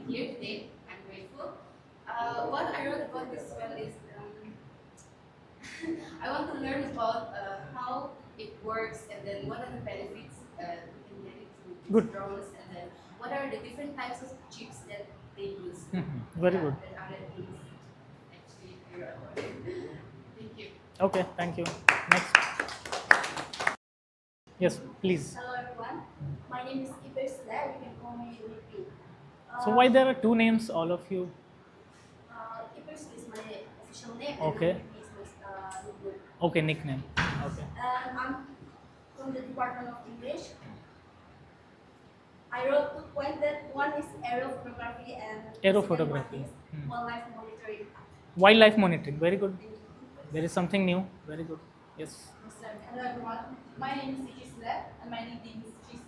be here today. I'm grateful. What I wrote about this well is I want to learn about how it works and then what are the benefits we can get it through Good. drones and then what are the different types of chips that they use. Very good. And other things actually I wrote about it. Thank you. Okay, thank you. Next. Yes, please. Hello everyone, my name is Ibers Lab, you can call me Lipi. So why there are two names, all of you? Ibers is my official name Okay. and Lipi is my nickname. Okay, nickname. Okay. I'm from the Department of English. I wrote 2 points that one is aerial photography and Aerophotography. second one is wildlife monitoring. Wildlife monitoring. Very good. There is something new. Very good. Yes. Hello everyone, my name is Ichis Lab and my nickname is Chisi.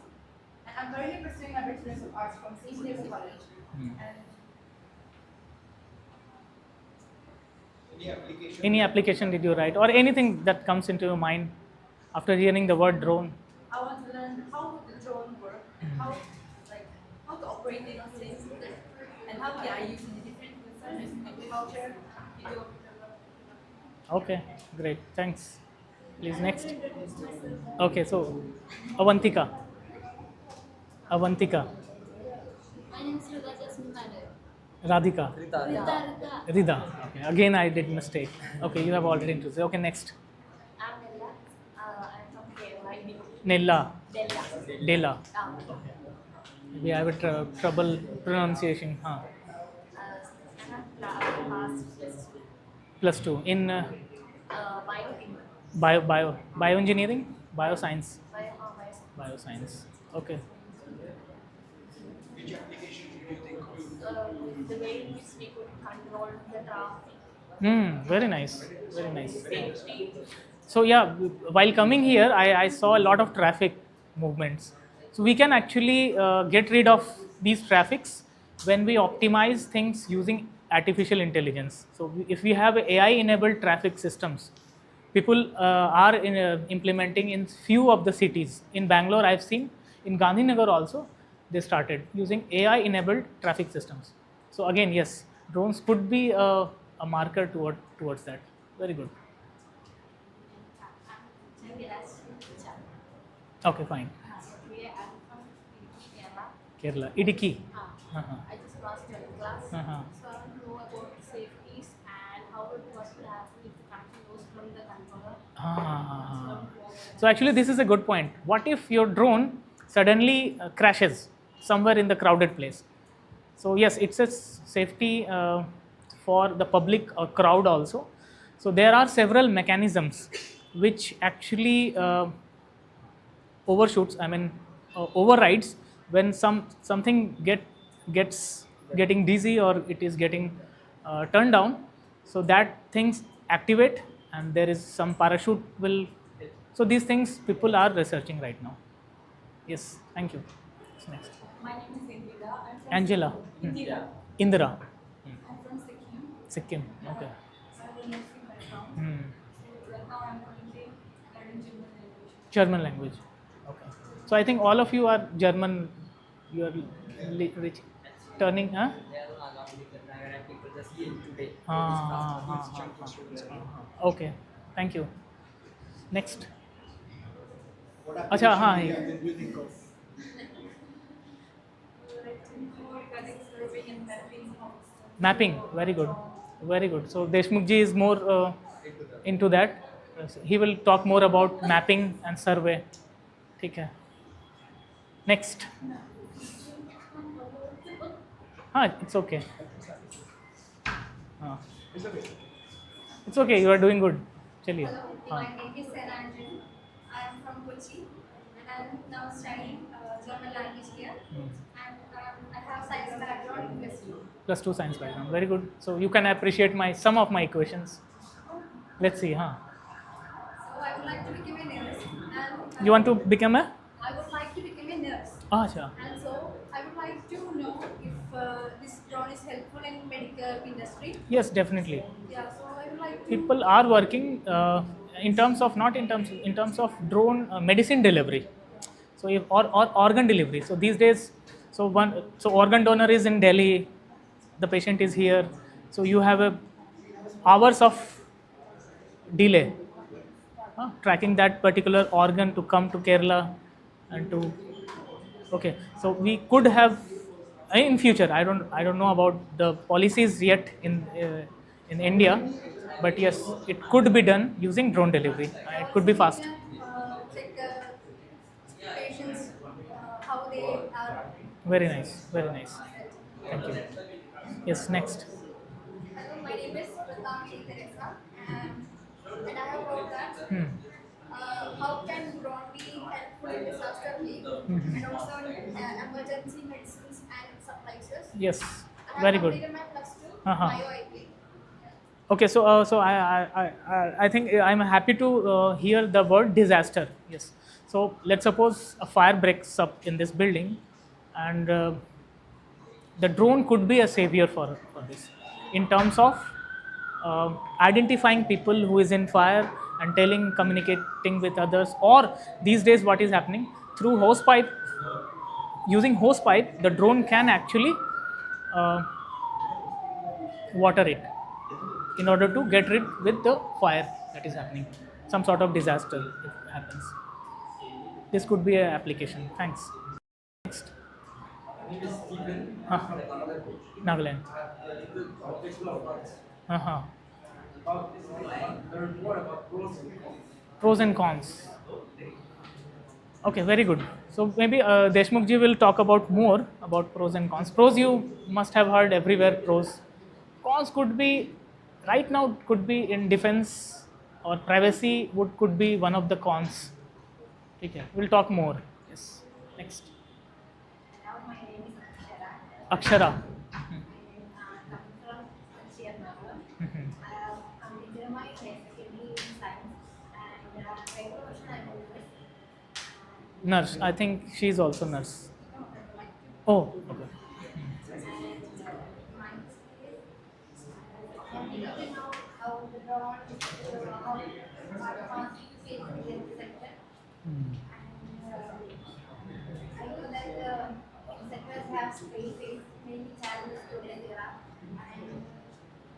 And I'm currently pursuing my Bachelor's of Arts from St. Stephen's College. And Any application did you write, or anything that comes into your mind after hearing the word drone? I want to learn how the drone work, how to operate it on things, and how they are used in the different fields such as agriculture, video photography. Okay, great. Thanks. Please next. Okay, so Avantika. Avantika. My name is Rita. Radhika. Rita. Rida. Okay. Again, I did mistake. Okay, you have already introduced. Okay, next. I'm Nella. I'm from Kerala. Nella. Della. Dela. Okay. Maybe I have trouble pronunciation. Huh. And I'm class +2 in bioengineering, bioscience. Bioscience. Okay. The way in which we could control the traffic. Very nice. Very nice. So yeah, while coming here, I saw a lot of traffic movements. So we can actually get rid of these traffics when we optimize things using artificial intelligence. So if we have AI-enabled traffic systems, people are implementing in few of the cities. In Bangalore, I've seen. In Gandhinagar also, they started using AI-enabled traffic systems. So again, yes, drones could be a marker towards that. Very good. Okay, fine. Kerala, Idiki. I just passed your class, so I want to know about safeties and how it was to happen if the country goes from the controller. So actually, this is a good point. What if your drone suddenly crashes somewhere in the crowded place? So yes, it's a safety for the public or crowd also. So there are several mechanisms which actually overrides when something gets getting dizzy or it is getting turned down. So that things activate and there is some parachute will. So these things people are researching right now. Yes, thank you. What's next? My name is Indira. I'm from Angela. Indira. Indira. I'm from Sikkim. Sikkim. Okay. I have a nursing background. So right now I'm currently learning German language. German language. Okay. So I think all of you are German. You are rich, turning, huh? People just came today. Okay. Thank you. Next. Acha, हाँ mapping. Very good. Very good. So Deshmukh ji is more into that. He will talk more about mapping and survey. ठीक है. Next. It's okay. It's okay. You are doing good. चलिए. My name is Ananjan. I am from Kochi and I am now studying German language here. And I have science background in +2. +2 science background. Very good. So you can appreciate some of my equations. Let's see. So I would like to become a nurse. And You want to become a? I would like to become a nurse. Acha. And so I would like to know if this drone is helpful in medical industry. Yes, definitely. Yeah, so I would like to. People are working in terms of drone medicine delivery. So or organ delivery. So these days So organ donor is in Delhi, the patient is here, so you have a hours of delay tracking that particular organ to come to Kerala and to. Okay, so we could have in future. I don't know about the policies yet in India, but yes, it could be done using drone delivery. It could be fast. Check patients how they are. Very nice, very nice. Thank you. Yes, next. Hello, my name is Teresa, and I have wrote that Hmm. how can drone be helpful in disaster relief and also in emergency medicines and supplies. Yes, I have very good. completed my plus two Uh-huh. bio IP. Okay, so I think I'm happy to hear the word disaster. Yes. So let's suppose a fire breaks up in this building, and the drone could be a savior for this, in terms of identifying people who is in fire and communicating with others. Or these days, what is happening through hose pipe? Using hose pipe, the drone can actually uh, water it in order to get rid with the fire that is happening, some sort of disaster if happens. This could be an application. Thanks. Next. Huh. Nagaland. Uh-huh. Pros and cons. Okay, very good. So maybe Deshmukh ji will talk about more about pros and cons. Pros you must have heard everywhere. Pros. Cons could be right now could be in defense or privacy could be one of the cons. Okay, we'll talk more. Yes. Next. Now my name is Akshara. Akshara. I'm from Srinagar. Mhm. I have completed my secondary in science and by profession I'm a nurse. Nurse. I think she's also nurse. Oh, okay. How the drone how smartphones fit in the sector. Hmm. I know that sectors have faced many challenges today there are, and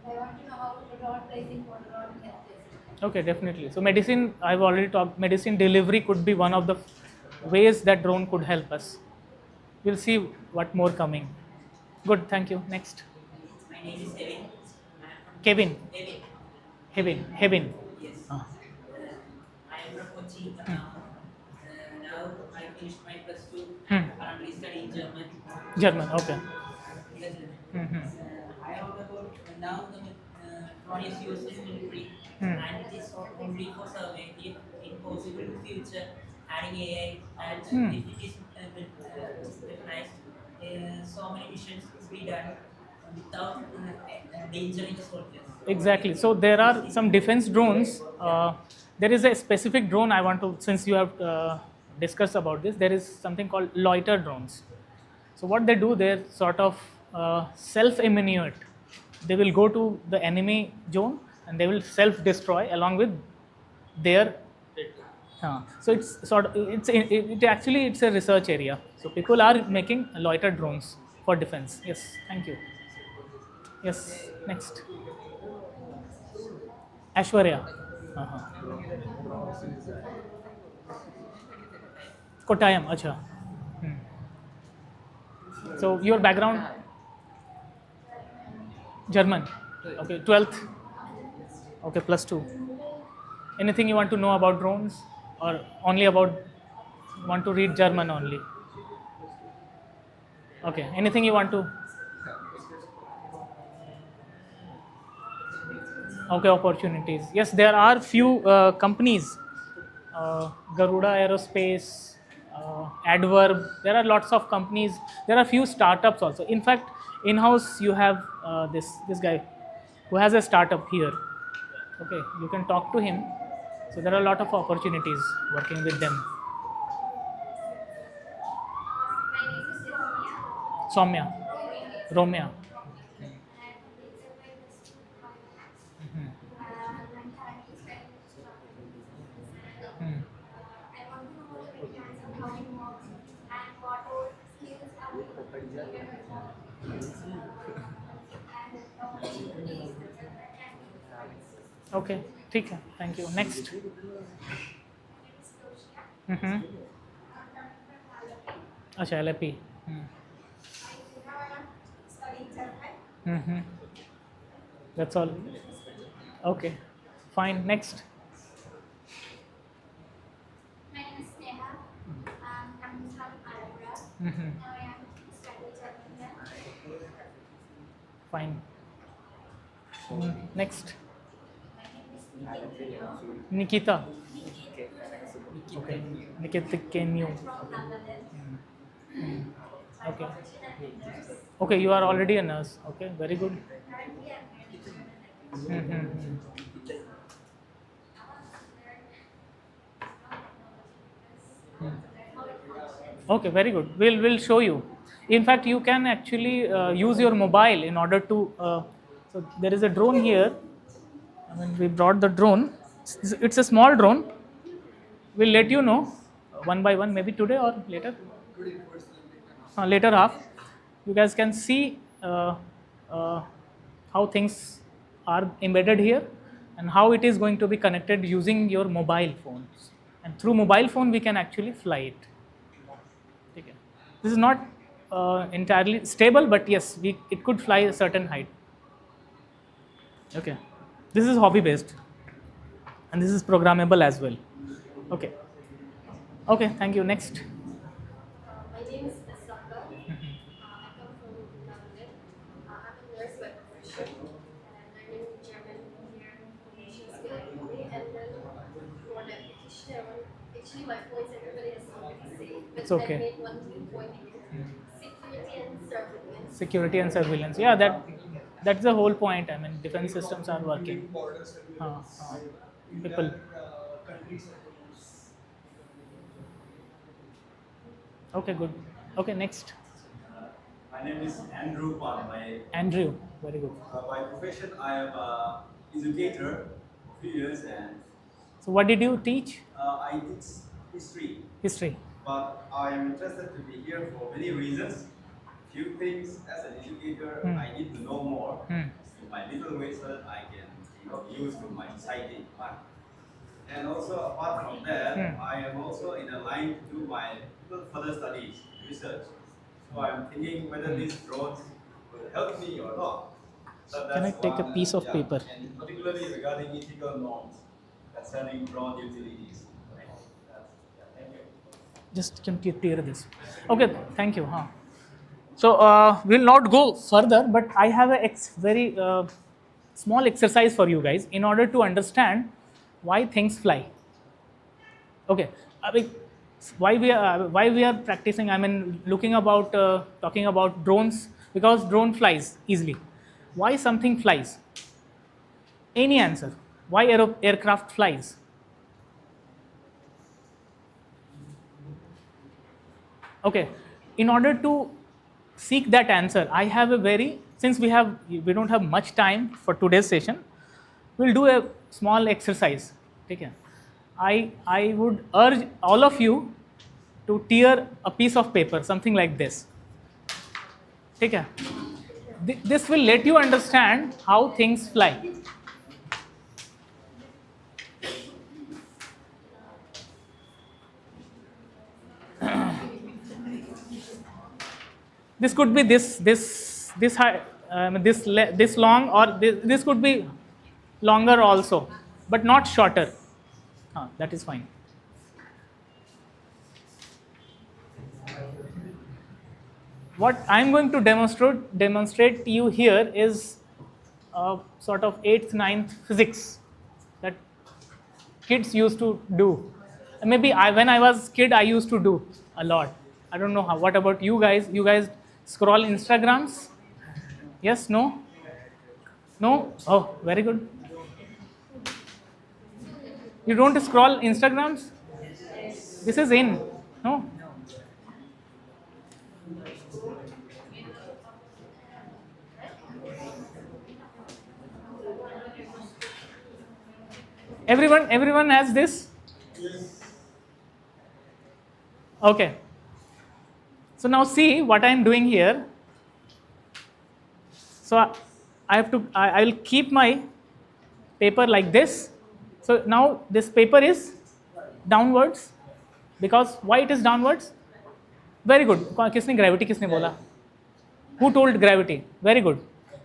I want to know how the drone placing for drone health placing. Okay, definitely. So medicine, I've already talked. Medicine delivery could be one of the ways that drone could help us. We'll see what more coming. Good. Thank you. Next. My name is Kevin. I am from Kevin. Kevin. Hevin. Yes. Ah. I am from Kochi now. Now I finished my plus two. Hmm. Currently studying German. German. Okay. Yes. Mhm. I heard about now the drone is used in military Hmm. and it is only for survey. If in possible future adding AI and Hmm. if it is recognized, so many missions could be done without endangering the soldiers. Exactly. So there are some defense drones. There is a specific drone I want to, since you have discussed about this, there is something called loiter drones. So what they do, they're sort of self-immunate. They will go to the enemy zone and they will self-destroy along with their. So it's sort of it actually it's a research area. So people are making loiter drones for defense. Yes, thank you. Yes, next. Ashwarya. Uh-huh. Kottayam, acha. Hmm. So your background? German. Okay, 12th. Okay, plus 2. Anything you want to know about drones, or only about want to read German only? Okay, anything you want to? Okay, opportunities. Yes, there are few companies, Garuda Aerospace, Adverb. There are lots of companies. There are few startups also. In fact, in-house you have this guy who has a startup here. Okay, you can talk to him. So there are a lot of opportunities working with them. My name is Romania. Soumya, Romya. And completed my plus two Mhm. I'm currently studying Hmm. I want to know the mechanism, how it works, and what all skills are we Okay, ठीक है, thank you. Next. Mm-hmm. अच्छा, LAP. Mm-hmm. That's all. Okay, fine. Next. My name is Neha. I'm from Alabra. Mm-hmm. Now I am studying German. Fine. Next. Nikita. Okay. Nikita Kenyu. From Bangladesh. Okay. Okay, you are already a nurse. Okay, very good. Currently, I'm learning German. Mm-hmm. Okay, very good. We'll show you. In fact, you can actually use your mobile in order to. So there is a drone here. I mean, we brought the drone. It's a small drone. We'll let you know one by one, maybe today or later. Later half. You guys can see how things are embedded here and how it is going to be connected using your mobile phones. And through mobile phone, we can actually fly it. Okay. This is not entirely stable, but yes, it could fly a certain height. Okay. This is hobby based, and this is programmable as well. Okay. Okay. Thank you. Next. My name is Asaka. I come from London. I'm a nurse by profession, and I'm in German here in Nations and then for the application, actually my points everybody has already said, but It's okay. I made one new point here. Security and surveillance. Security and surveillance. Yeah, that's the whole point. I mean, defense systems are working. People. Okay, good. Okay, next. My name is Andrew Pan. Andrew, very good. By profession, I am an educator for 3 years, and So, what did you teach? I teach history. History. But I am interested to be here for many reasons. Few things as an educator, I need to know more in my little way so that I can use to my society. And also apart from that, I am also in a line to do my further studies, research. So I'm thinking whether these drones will help me or not. So Can I that's take a one, piece of yeah, paper? And particularly regarding ethical norms concerning drone utilities. Right? Thank you. Just can clear this. Okay, thank you. So we'll not go further, but I have a very small exercise for you guys in order to understand why things fly. Okay, I mean, why we are practicing? I mean, talking about drones, because drone flies easily. Why something flies? Any answer? Why aircraft flies? Okay, in order to seek that answer, I have since we don't have much time for today's session, we'll do a small exercise. Okay, I would urge all of you to tear a piece of paper, something like this. Okay, this will let you understand how things fly. This could be this high, this long, or this could be longer also, but not shorter. That is fine. What I'm going to demonstrate to you here is sort of 8th, 9th physics that kids used to do. Maybe when I was kid, I used to do a lot. I don't know how. What about you guys? You guys scroll Instagrams? Yes? No? No? Oh, very good. You don't scroll Instagrams? This is in. No? Everyone has this? Okay. So now see what I am doing here. So I will keep my paper like this. So now this paper is downwards. Because why it is downwards? Very good. किसने gravity किसने बोला? Who told gravity? Very good.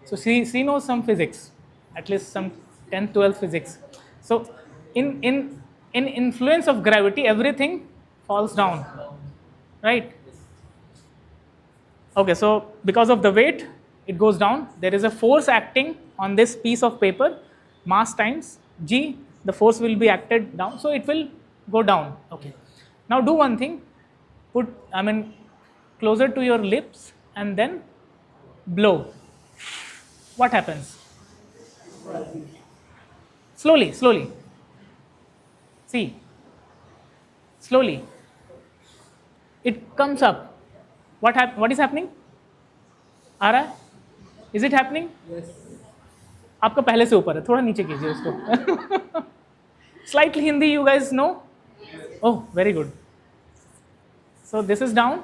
So she knows some physics, at least some 10th, 12th physics. So in influence of gravity, everything falls down, right? Okay, so because of the weight, it goes down. There is a force acting on this piece of paper, mass times g. The force will be acted down, so it will go down. Okay. Now do one thing. Put, closer to your lips and then blow. What happens? Slowly, slowly. See. Slowly. It comes up. What is happening? आ रहा है? Is it happening? Yes. आपका पहले से ऊपर है, थोड़ा नीचे कीजिए उसको. Slightly Hindi, you guys know? Oh, very good. So this is down.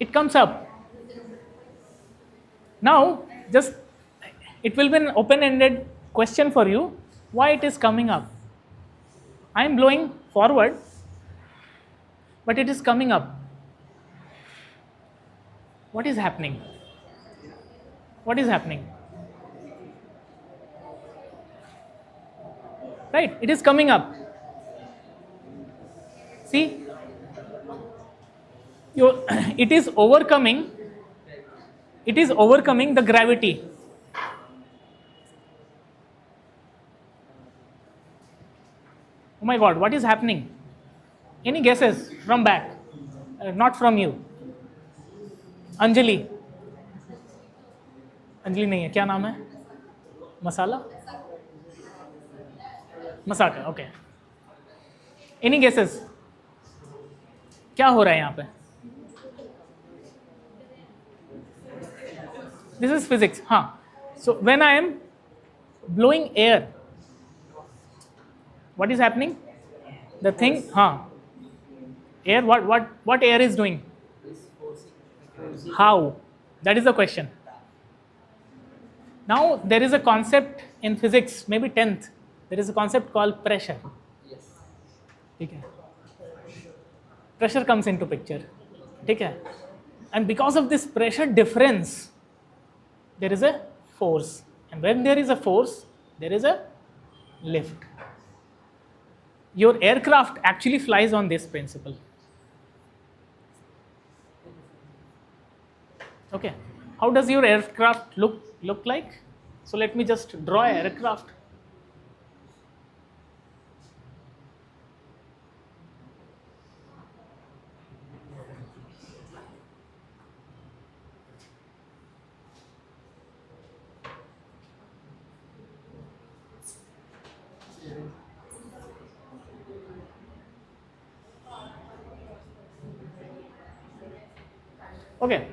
It comes up. Now, just it will be an open-ended question for you. Why it is coming up? I am blowing forward, but it is coming up. What is happening? What is happening? Right, it is coming up. See, it is overcoming the gravity. Oh my God, what is happening? Any guesses from back? Not from you. Anjali नहीं है, क्या नाम है? मसाला? मसाका, okay. Any guesses? क्या हो रहा है यहाँ पे? This is physics, हाँ. So when I am blowing air, what is happening? The thing, हाँ. Air, what air is doing? How? That is the question. Now there is a concept in physics, maybe 10th. There is a concept called pressure. ठीक है. Pressure comes into picture. ठीक है. And because of this pressure difference, there is a force. And when there is a force, there is a lift. Your aircraft actually flies on this principle. Okay. How does your aircraft look like? So let me just draw an aircraft. Okay.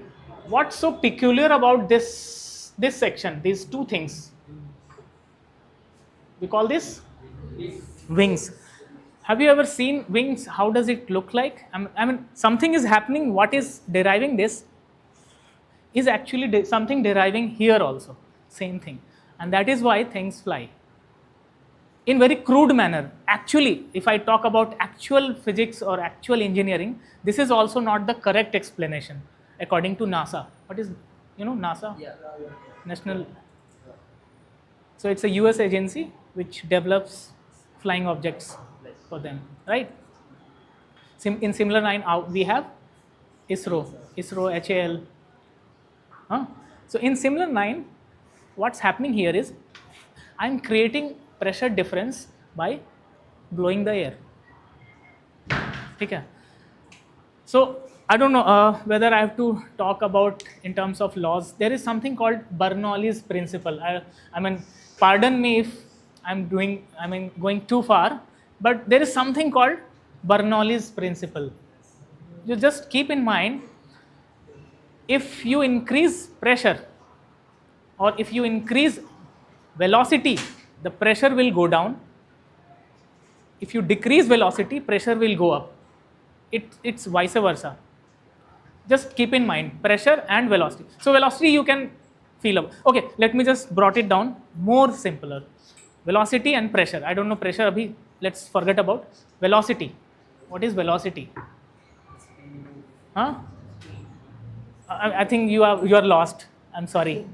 What's so peculiar about this section, these two things? We call this wings. Have you ever seen wings? How does it look like? I mean, something is happening. What is deriving this is actually something deriving here also. Same thing. And that is why things fly. In very crude manner. Actually, if I talk about actual physics or actual engineering, this is also not the correct explanation. According to NASA. What is, NASA? Yeah. National. So it's a US agency which develops flying objects for them, right? In similar line, we have ISRO, HAL. So in similar line, what's happening here is, I'm creating pressure difference by blowing the air. Okay. So I don't know whether I have to talk about in terms of laws. There is something called Bernoulli's principle. I mean, pardon me if I'm going too far, but there is something called Bernoulli's principle. You just keep in mind, if you increase pressure or if you increase velocity, the pressure will go down. If you decrease velocity, pressure will go up. It's vice versa. Just keep in mind pressure and velocity. So velocity you can feel. Okay, let me just brought it down more simpler. Velocity and pressure. I don't know pressure abhi. Let's forget about velocity. What is velocity? Huh? I think you are lost. I'm sorry.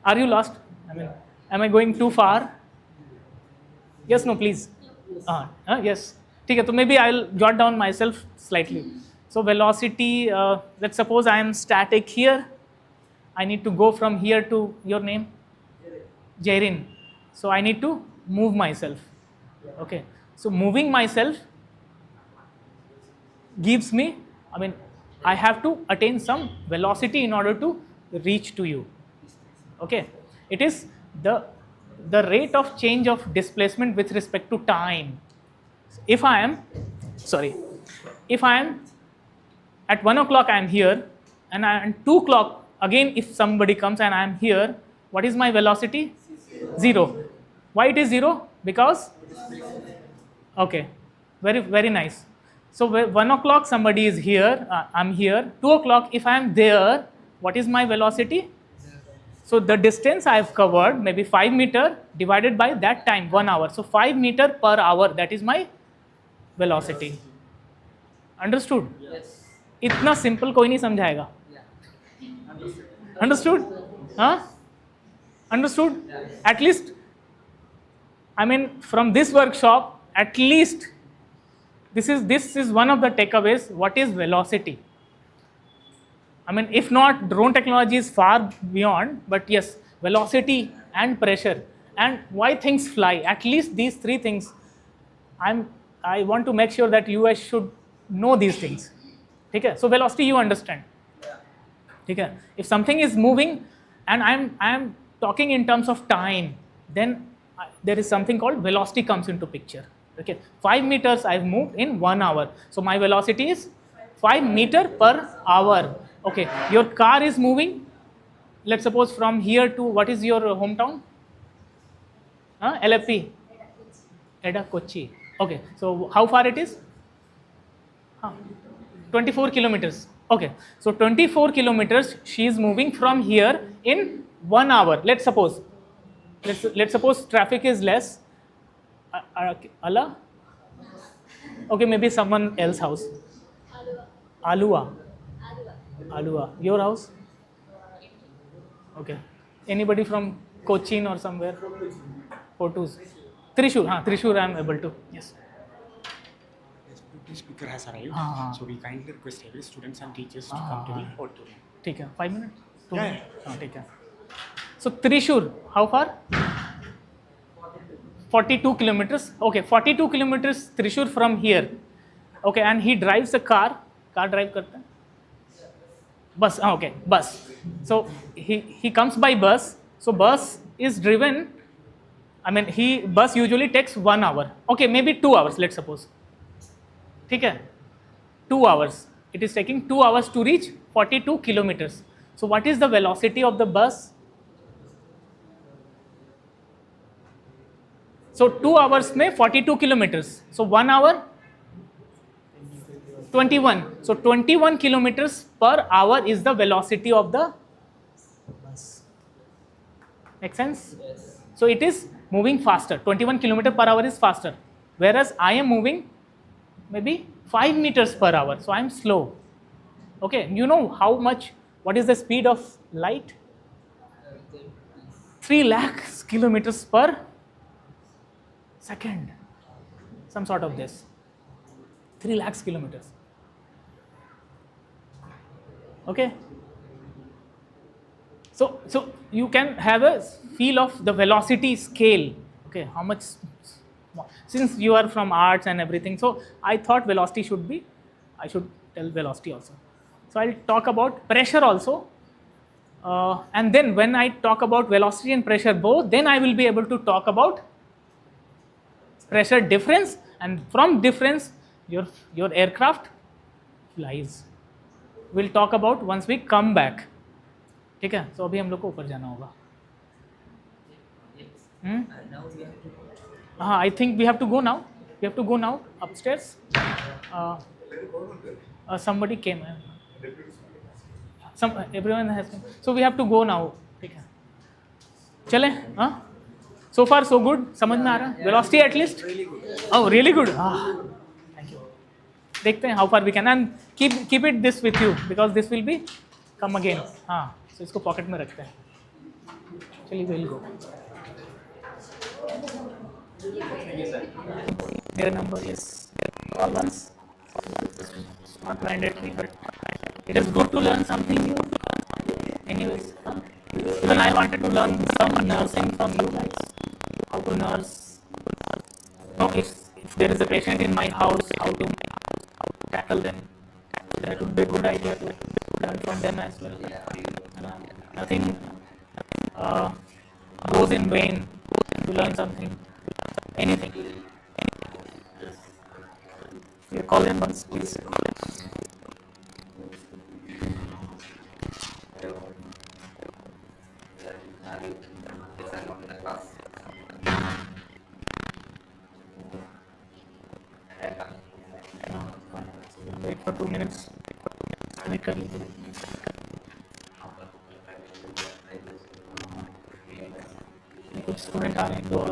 Are you lost? I mean, am I going too far? Yes, no, please. Yes. ठीक है, तो maybe I'll jot down myself slightly. So velocity, let's suppose I am static here. I need to go from here to your name? Jairin. So I need to move myself. Okay. So moving myself gives me, I have to attain some velocity in order to reach to you. Okay. It is the rate of change of displacement with respect to time. If I am at 1 o'clock I am here, and at 2 o'clock again if somebody comes and I am here, what is my velocity? 0. Why it is 0? Because, okay, very, very nice. So 1 o'clock somebody is here, I'm here. 2 o'clock if I am there, what is my velocity? So the distance I have covered, maybe 5 meter divided by that time, 1 hour. So 5 meter per hour, that is my velocity. Understood? Yes. इतना simple कोई नहीं समझाएगा. Understood? Huh? Understood? At least, from this workshop, at least this is one of the takeaways. What is velocity? If not, drone technology is far beyond, but yes, velocity and pressure and why things fly. At least these 3 things. I want to make sure that you guys should know these things. Okay? So velocity you understand. Okay? If something is moving and I am talking in terms of time, then there is something called velocity comes into picture. Okay? 5 meters I've moved in 1 hour. So my velocity is 5 meter per hour. Okay, your car is moving, let's suppose from here to, what is your hometown? LFP? Eda Kochi. Okay, so how far it is? 24 kilometers. Okay, so 24 kilometers she is moving from here in 1 hour. Let's suppose traffic is less. Allah? Okay, maybe someone else's house. Alua. Your house? Okay. Anybody from Cochin or somewhere? Portus. Trishur. Trishur I am able to. Yes. Deputy speaker has arrived. So we kindly request every students and teachers to come to the auditorium. ठीक है. 5 minutes? 2 Yeah. minutes? ठीक है. So Trishur, how far? 42 kilometers. Okay, 42 kilometers Trishur from here. Okay, and he drives a car. Car drive करता है? Bus. Okay, bus. So he comes by bus. So bus is driven. Bus usually takes 1 hour. Okay, maybe 2 hours. Let's suppose. ठीक है? 2 hours. It is taking 2 hours to reach 42 kilometers. So what is the velocity of the bus? So 2 hours में 42 kilometers. So 1 hour. 21. So 21 kilometers per hour is the velocity of the bus. Make sense? Yes. So it is moving faster. 21 kilometers per hour is faster. Whereas I am moving maybe 5 meters per hour. So I am slow. Okay. You know what is the speed of light? 3 lakhs kilometers per second. Some sort of this. 3 lakhs kilometers. Okay. So you can have a feel of the velocity scale. Okay, how much, since you are from arts and everything, so I thought velocity I should tell velocity also. So I'll talk about pressure also. And then when I talk about velocity and pressure both, then I will be able to talk about pressure difference, and from difference your aircraft flies. We'll talk about once we come back. ठीक है? So अभी हम लोग को ऊपर जाना होगा. Now we have to. I think we have to go now. We have to go now upstairs. Somebody came. Everyone has. So we have to go now. ठीक है. चलें? हाँ? So far so good. समझ में आ रहा है? Velocity at least? Really good. Oh, really good. Thank you. देखते हैं how far we can and keep it this with you because this will be come again. हाँ. So इसको pocket में रखते हैं. चलिए we'll go. Their number is all ones. Not mandatory, but it is good to learn something new. Anyways, even I wanted to learn some nursing from you guys. How to nurse. No, if there is a patient in my house, how to tackle them. That would be a good idea to learn from them as well. Nothing goes in vain to learn something. Anything. You call them once, please. Wait for 2 minutes. Wait कर लीजिए. कुछ student आ रहे हैं दो.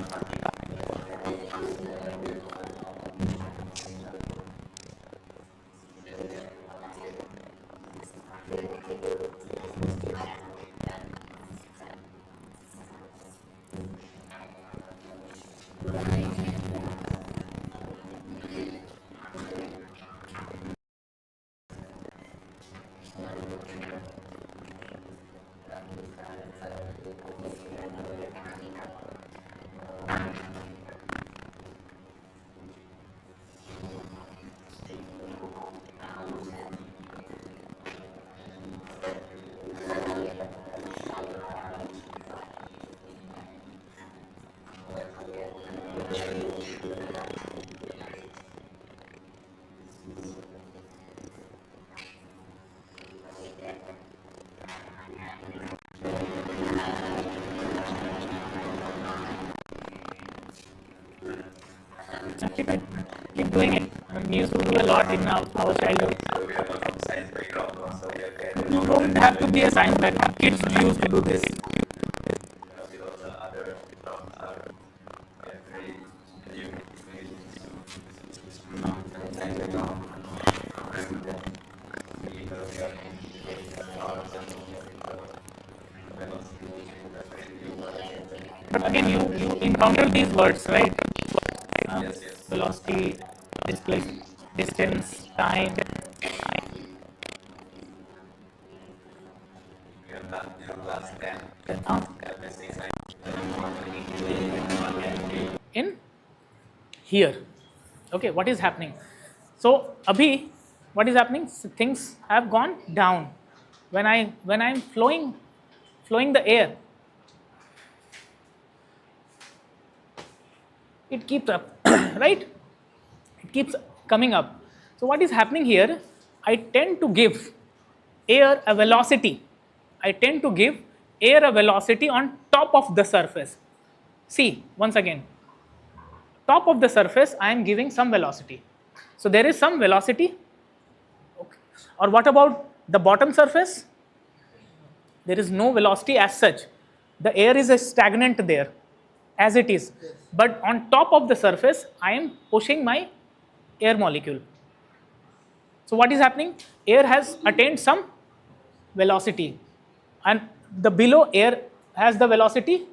Keep doing it. We used to do a lot in our childhood. You don't have to be a science background. Kids used to do this. But again, you encounter these words, right? Velocity, displacement, distance, time. In here, okay, what is happening? So, abhi, what is happening? Things have gone down. When I'm flowing the air, it keeps up, right? It keeps coming up. So what is happening here? I tend to give air a velocity. I tend to give air a velocity on top of the surface. See, once again, top of the surface, I am giving some velocity. So there is some velocity. Okay. Or what about the bottom surface? There is no velocity as such. The air is stagnant there, as it is. But on top of the surface, I am pushing my air molecule. So what is happening? Air has attained some velocity, and the below air has the velocity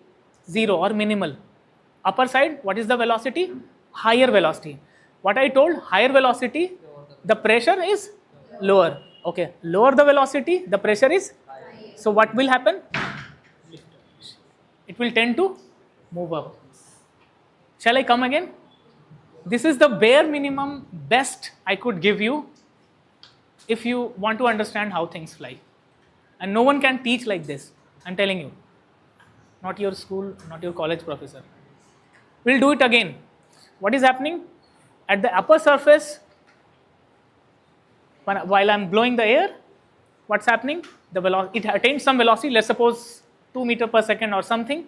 0 or minimal. Upper side, what is the velocity? Higher velocity. What I told, higher velocity, the pressure is lower. Okay, lower the velocity, the pressure is. So what will happen? It will tend to move up. Shall I come again? This is the bare minimum best I could give you if you want to understand how things fly. And no one can teach like this, I'm telling you. Not your school, not your college professor. We'll do it again. What is happening? At the upper surface, while I'm blowing the air, what's happening? It attains some velocity, let's suppose 2 meters per second or something.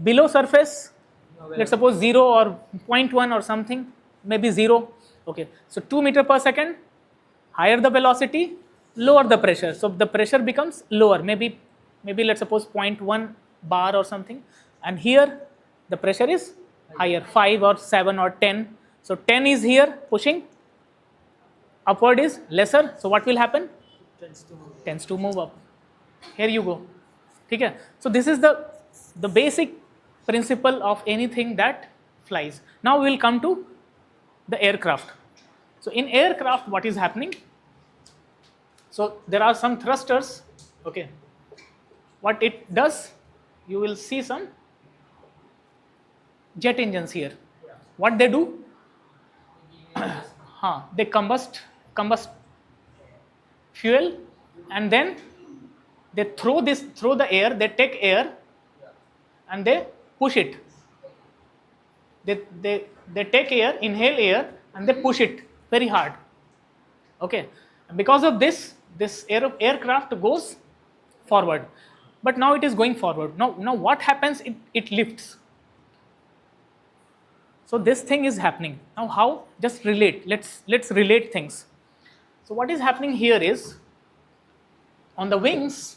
Below surface, let's suppose 0 or 0.1 or something, maybe 0. Okay, so 2 meters per second, higher the velocity, lower the pressure. So the pressure becomes lower, maybe let's suppose 0.1 bar or something, and here the pressure is higher, 5 or 7 or 10. So 10 is here pushing, upward is lesser. So what will happen? Tends to move up. Here you go. Okay. So this is the basic principle of anything that flies. Now we will come to the aircraft. So in aircraft, what is happening? So there are some thrusters. Okay. What it does, you will see some jet engines here. What they do? They combust fuel, and then they throw the air. They take air and they push it. They take air, inhale air, and they push it very hard. Okay. And because of this aircraft goes forward. But now it is going forward. Now what happens? It lifts. So this thing is happening. Now how? Just relate. Let's relate things. So what is happening here is, on the wings,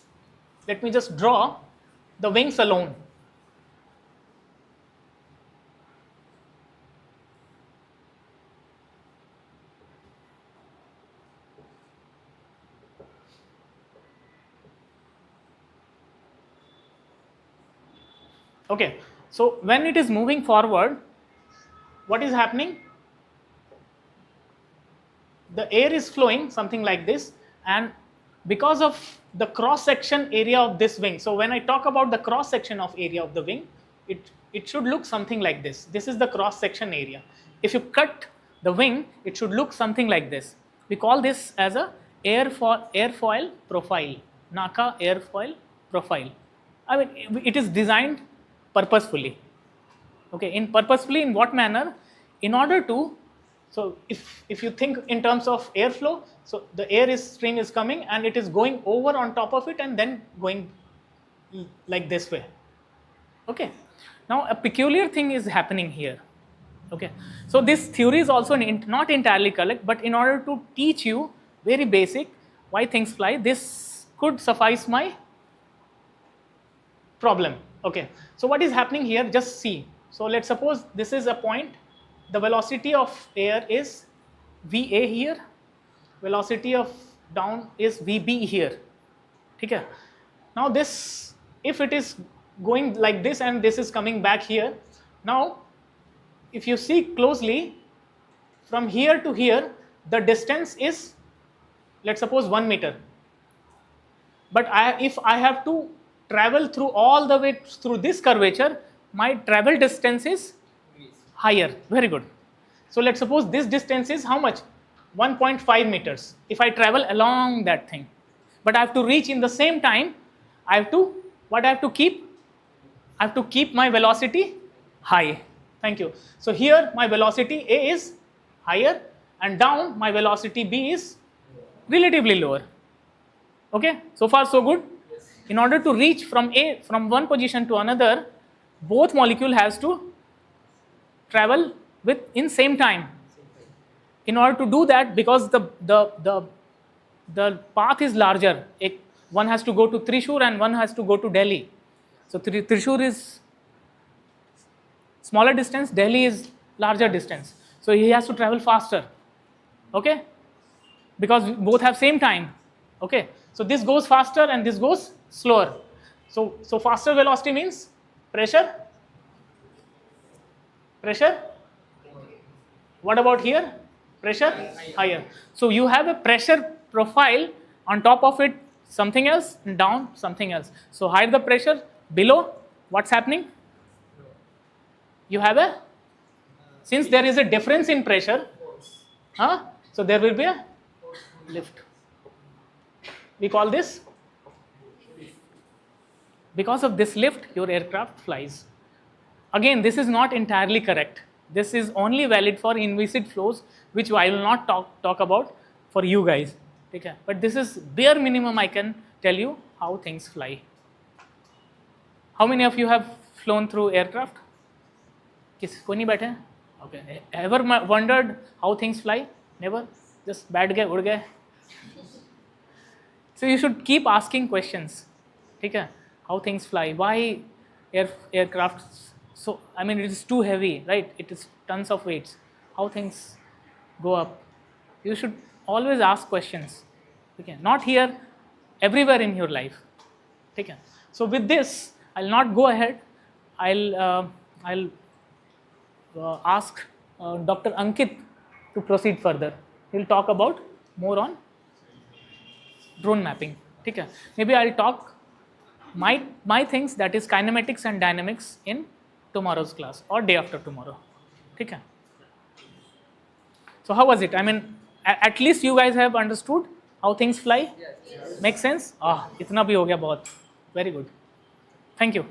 let me just draw the wings alone. Okay, so when it is moving forward, what is happening? The air is flowing something like this, and because of the cross section area of this wing, so when I talk about the cross section of area of the wing, it should look something like this. This is the cross section area. If you cut the wing, it should look something like this. We call this as a airfoil profile, NACA airfoil profile. I mean, it is designed purposefully. Okay, in what manner? In order to, so if you think in terms of airflow, so the stream is coming and it is going over on top of it and then going like this way. Okay, now a peculiar thing is happening here. Okay, so this theory is also not entirely correct, but in order to teach you very basic why things fly, this could suffice my problem. Okay, so what is happening here? Just see. So let's suppose this is a point. The velocity of air is VA here. Velocity of down is VB here. Okay. Now this, if it is going like this and this is coming back here. Now, if you see closely, from here to here, the distance is, let's suppose, 1 meter. But if I have to travel through all the way through this curvature, my travel distance is higher. Very good. So let's suppose this distance is how much? 1.5 meters. If I travel along that thing, but I have to reach in the same time, I have to, what I have to keep? I have to keep my velocity high. Thank you. So here my velocity A is higher, and down my velocity B is relatively lower. Okay, so far so good. In order to reach from one position to another, both molecule has to travel in same time. In order to do that, because the path is larger, one has to go to Thrissur and one has to go to Delhi. So Thrissur is smaller distance, Delhi is larger distance. So he has to travel faster. Okay, because both have same time. Okay, so this goes faster and this goes slower. So faster velocity means pressure. What about here? Pressure higher. So you have a pressure profile, on top of it something else, and down something else. So higher the pressure, below what's happening? You have since there is a difference in pressure, so there will be a lift. We call this, because of this lift, your aircraft flies. Again, this is not entirely correct. This is only valid for inviscid flows, which I will not talk about for you guys. Okay? But this is bare minimum I can tell you how things fly. How many of you have flown through aircraft? कोई नहीं बैठे? Okay. Ever wondered how things fly? Never? Just बैठ गए, उड़ गए? So you should keep asking questions. Okay? How things fly? Why aircraft? So I mean, it is too heavy, right? It is tons of weights. How things go up? You should always ask questions. Okay? Not here, everywhere in your life. Okay? So with this, I'll not go ahead. I'll ask Dr. Ankit to proceed further. He'll talk about more on drone mapping. Okay? Maybe I'll talk my things, that is kinematics and dynamics, in tomorrow's class or day after tomorrow. Okay? So how was it? I mean, at least you guys have understood how things fly. Yes. Make sense? Ah, itna bhi ho gaya bahut. Very good. Thank you.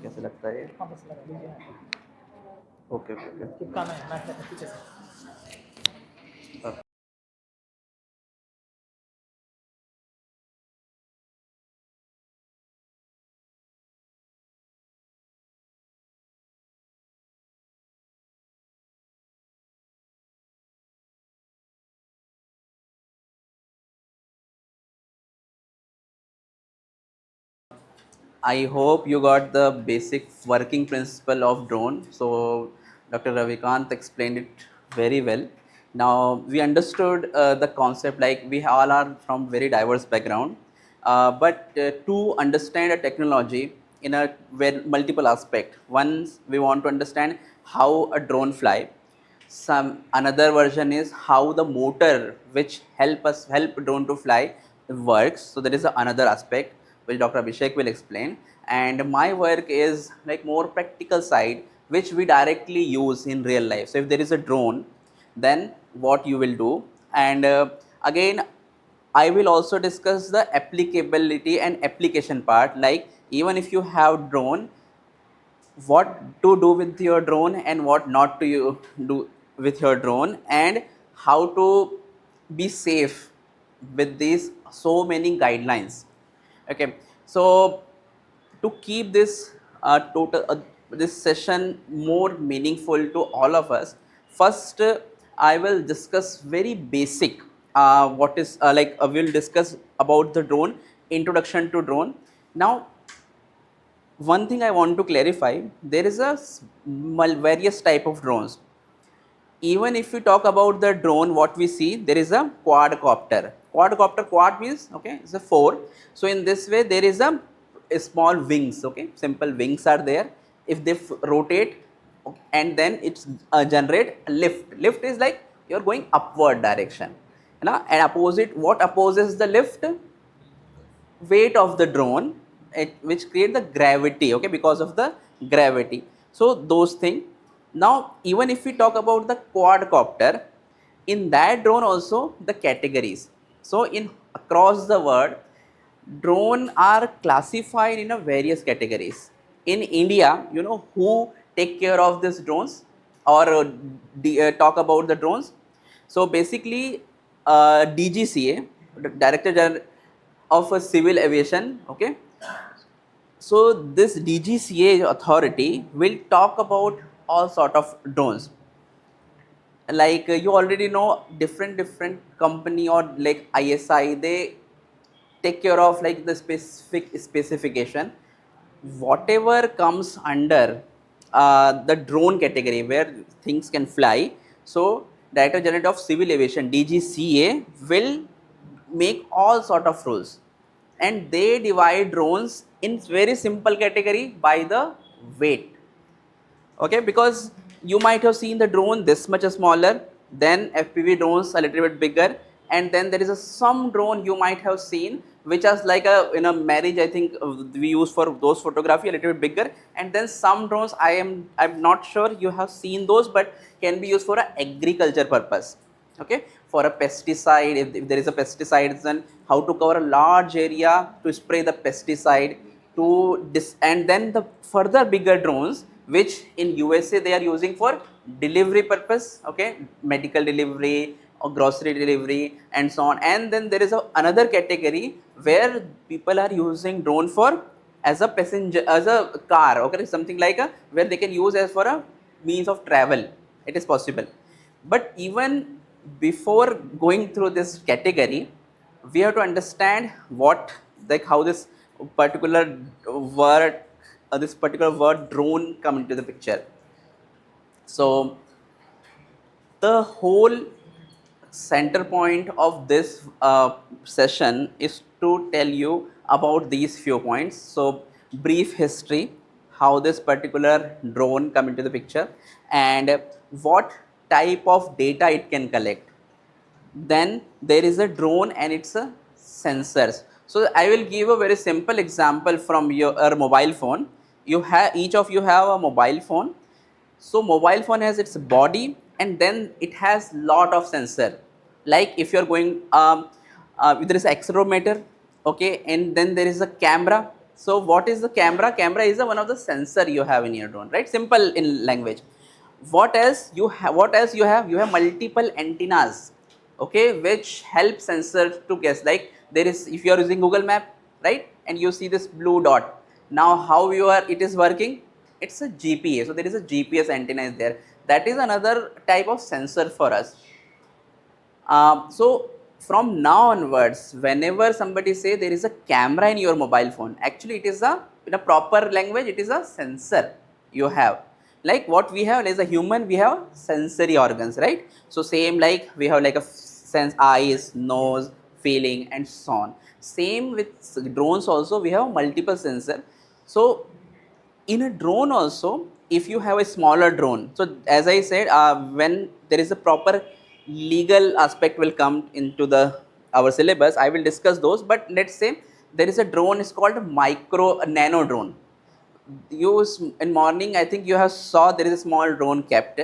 कैसे लगता है ये? Okay okay चिपकाना है, मैं पीछे से. I hope you got the basic working principle of drone. So Dr. Ravi Kant explained it very well. Now we understood the concept, like we all are from very diverse background, but to understand a technology in a very multiple aspect. Once we want to understand how a drone fly. Some another version is how the motor which help drone to fly works. So there is another aspect which Dr. Abhishek will explain, and my work is like more practical side which we directly use in real life. So if there is a drone, then what you will do, and again I will also discuss the applicability and application part, like even if you have drone, what to do with your drone and what not to you do with your drone, and how to be safe with these so many guidelines. Okay, so to keep this total this session more meaningful to all of us, first I will discuss very basic what is we'll discuss about the drone, introduction to drone. Now one thing I want to clarify, there is a various type of drones. Even if we talk about the drone, what we see, there is a quadcopter. Quad means, okay, it's a 4. So in this way, there is a small wings, okay, simple wings are there. If they rotate, and then it's generate lift. Lift is like you're going upward direction. And opposite, what opposes the lift? Weight of the drone, which create the gravity, okay, because of the gravity. So those things. Now even if we talk about the quadcopter, in that drone also the categories. So in across the world, drone are classified in a various categories. In India, you know who take care of these drones, or talk about the drones. So basically DGCA, Director General of Civil Aviation, okay. So this DGCA authority will talk about all sort of drones. Like you already know, different company or like ISI, they take care of like the specific specification. Whatever comes under the drone category where things can fly, so Director General of Civil Aviation, DGCA, will make all sort of rules, and they divide drones in very simple category by the weight. Okay, because you might have seen the drone this much smaller, then FPV drones a little bit bigger, and then there is some drone you might have seen which is like a in a marriage, I think we use for those photography, a little bit bigger, and then some drones I'm not sure you have seen those, but can be used for a agriculture purpose. Okay, for a pesticide, if there is a pesticide, then how to cover a large area to spray the pesticide to and then the further bigger drones which in USA they are using for delivery purpose, okay, medical delivery or grocery delivery and so on. And then there is another category where people are using drone for as a passenger, as a car, okay, something like a where they can use as for a means of travel. It is possible. But even before going through this category, we have to understand what, like how this particular word, drone come into the picture. So the whole center point of this session is to tell you about these few points. So brief history, how this particular drone come into the picture, and what type of data it can collect. Then there is a drone and it's a sensors. So I will give a very simple example from your mobile phone. You have, each of you have a mobile phone. So mobile phone has its body and then it has lot of sensor. Like if you are going, there is accelerometer, okay, and then there is a camera. So what is the camera? Camera is one of the sensor you have in your drone, right? Simple in language. What else you have? What else you have? You have multiple antennas, okay, which help sensor to guess. Like there is, if you are using Google Map, right, and you see this blue dot. Now how it is working? It's a GPS. So there is a GPS antenna is there. That is another type of sensor for us. So from now onwards, whenever somebody say there is a camera in your mobile phone, actually it is a, in a proper language, it is a sensor you have. Like what we have as a human, we have sensory organs, right? So same like we have like a sense, eyes, nose, feeling, and so on. Same with drones also, we have multiple sensor. So in a drone also, if you have a smaller drone, so as I said, when there is a proper legal aspect will come into the our syllabus, I will discuss those. But let's say there is a drone is called nano drone. In morning, I think you have saw there is a small drone kept.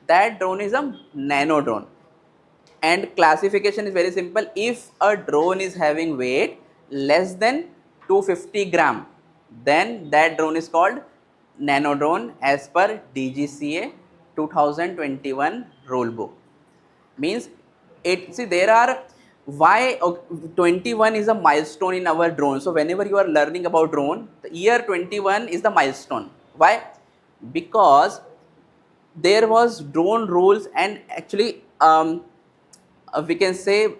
That drone is a nano drone. And classification is very simple. If a drone is having weight less than 250 gram, then that drone is called nano drone as per DGCA 2021 rule book. Means it, see there are, why 21 is a milestone in our drone. So whenever you are learning about drone, the year 21 is the milestone. Why? Because there was drone rules, and actually we can say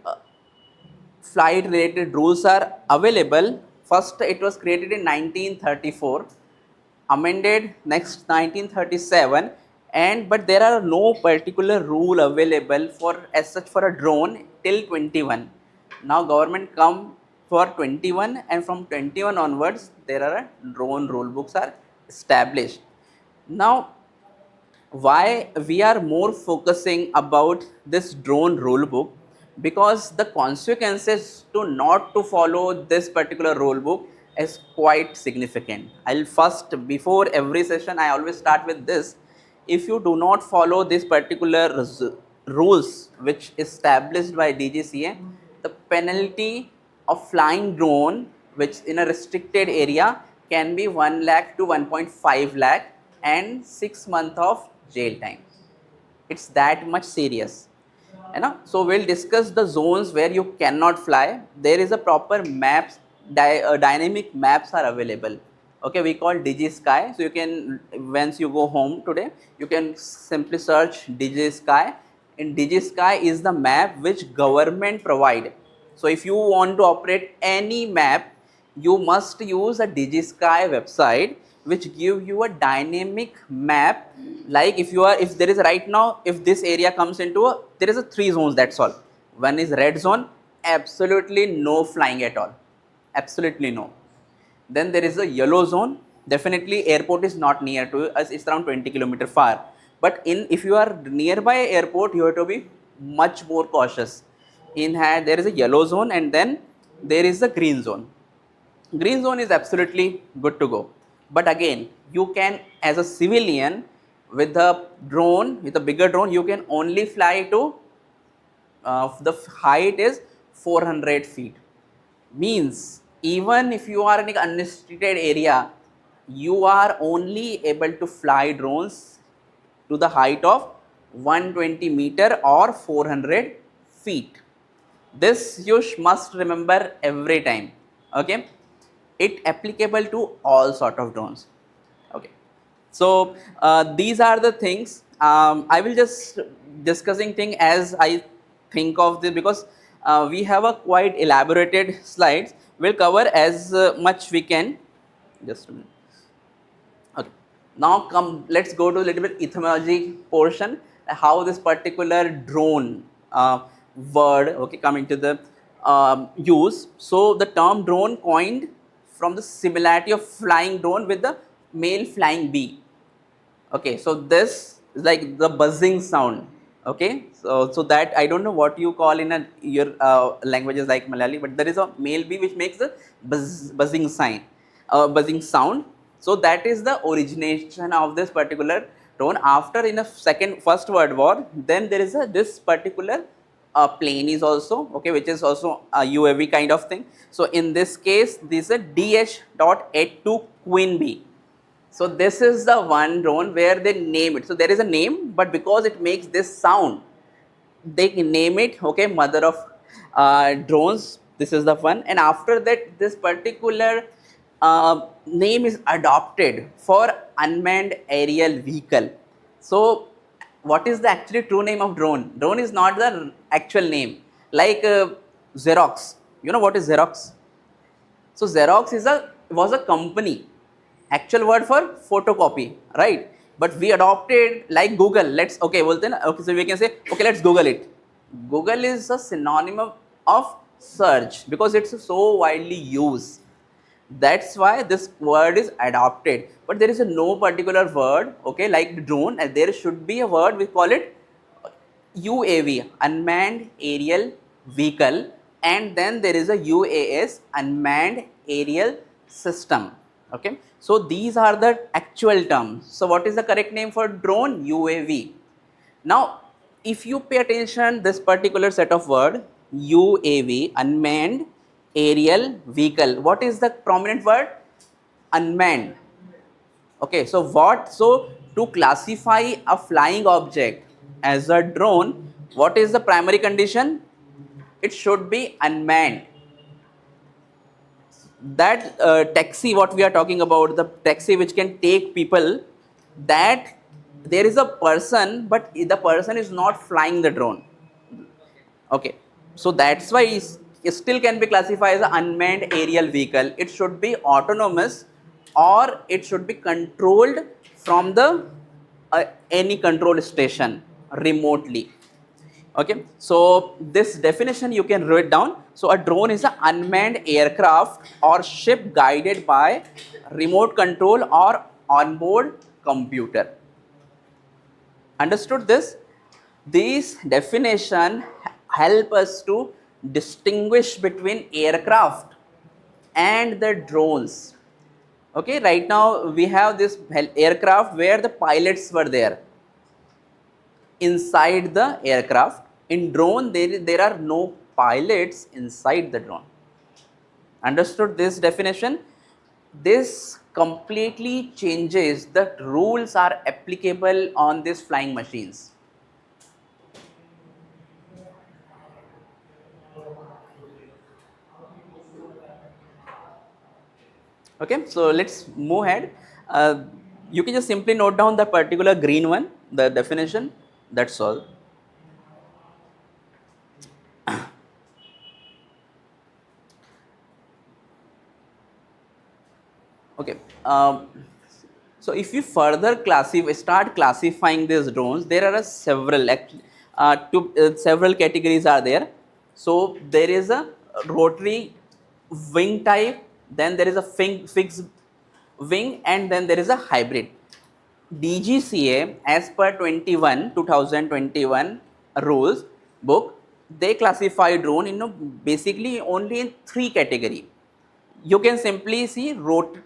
flight related rules are available. First it was created in 1934, amended next 1937, and but there are no particular rule available for as such for a drone till 21. Now government come for 21, and from 21 onwards there are drone rule books are established. Now why we are more focusing about this drone rule book? Because the consequences to not to follow this particular rule book is quite significant. I'll first, before every session, I always start with this. If you do not follow this particular rules which established by DGCA, the penalty of flying drone which in a restricted area can be 1 lakh to 1.5 lakh and 6 months of jail time. It's that much serious, you know. So we'll discuss the zones where you cannot fly. There is a proper maps, dynamic maps are available. Okay, we call DigiSky. So you can, once you go home today, you can simply search DigiSky. And DigiSky is the map which government provide. So if you want to operate any map, you must use a DigiSky website which give you a dynamic map. Like if there is right now, if this area comes into a, there is a 3 zones, that's all. One is red zone, absolutely no flying at all, absolutely no. Then there is a yellow zone, definitely airport is not near to us, it's around 20 km far. But if you are nearby airport, you have to be much more cautious. There is a yellow zone, and then there is a green zone. Green zone is absolutely good to go. But again, you can, as a civilian, with a drone, with a bigger drone, you can only fly to, the height is 400 feet. Means, even if you are in an unrestricted area, you are only able to fly drones to the height of 120 meter or 400 feet. This you must remember every time, okay? It applicable to all sort of drones, okay? So these are the things I will just discussing thing as I think of this, because we have a quite elaborated slides. We'll cover as much we can. Just a minute. Okay. Now come, let's go to a little bit etymology portion, how this particular drone word, okay, coming to the use. So the term drone coined from the similarity of flying drone with the male flying bee. Okay, so this is like the buzzing sound. Okay, so that I don't know what you call in your languages like Malayali, but there is a male bee which makes the buzzing sign, buzzing sound. So that is the origination of this particular tone. After in a first world war, then there is a this particular plane is also, okay, which is also a UAV kind of thing. So in this case, this is a DH.82 Queen Bee. So this is the one drone where they name it. So there is a name, but because it makes this sound, they name it, okay, mother of drones. This is the one. And after that, this particular name is adopted for unmanned aerial vehicle. So what is the actually true name of drone? Drone is not the actual name. Like Xerox. You know what is Xerox? So Xerox was a company. Actual word for photocopy, right? But we adopted like Google. Let's okay. Well then, okay. So we can say okay. Let's Google it. Google is a synonym of search because it's so widely used. That's why this word is adopted. But there is no particular word, okay, like drone. And there should be a word. We call it UAV, unmanned aerial vehicle, and then there is a UAS, unmanned aerial system. Okay, so these are the actual terms. So what is the correct name for drone? UAV. Now, if you pay attention this particular set of word, UAV, unmanned aerial vehicle. What is the prominent word? Unmanned. Okay, so what? So to classify a flying object as a drone, what is the primary condition? It should be unmanned. That taxi, what we are talking about, the taxi which can take people, that there is a person, but the person is not flying the drone. Okay, so that's why it still can be classified as an unmanned aerial vehicle. It should be autonomous or it should be controlled from the any control station remotely. Okay, so this definition you can write down. So a drone is an unmanned aircraft or ship guided by remote control or onboard computer. Understood this? These definition help us to distinguish between aircraft and the drones. Okay, right now we have this aircraft where the pilots were there inside the aircraft. In drone, there are no pilots inside the drone. Understood this definition? This completely changes the rules are applicable on these flying machines. Okay, so let's move ahead. You can just simply note down the particular green one, the definition, that's all. Okay, so if you further start classifying these drones, there are several several categories are there. So there is a rotary wing type, then there is a fixed wing, and then there is a hybrid. DGCA as per 2021 rules book, they classify drone in basically only in 3 category. You can simply see rotary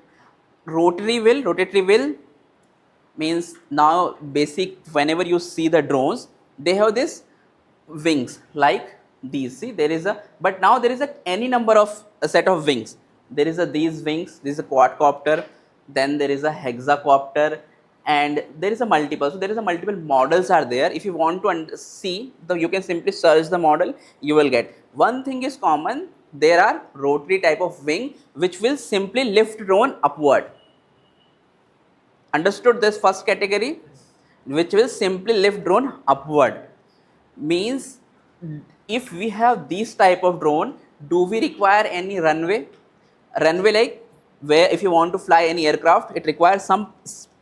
wheel means now basic, whenever you see the drones, they have this wings like these. See, there is but now there is any number of a set of wings. There is these wings, this is a quadcopter, then there is a hexacopter, and there is a multiple. So there is a multiple models are there. If you want to see, you can simply search the model, you will get. One thing is common, there are rotary type of wing which will simply lift drone upward. Understood this first category? which will simply lift drone upward. Means if we have this type of drone, do we require any runway? Runway, like where if you want to fly any aircraft, it requires some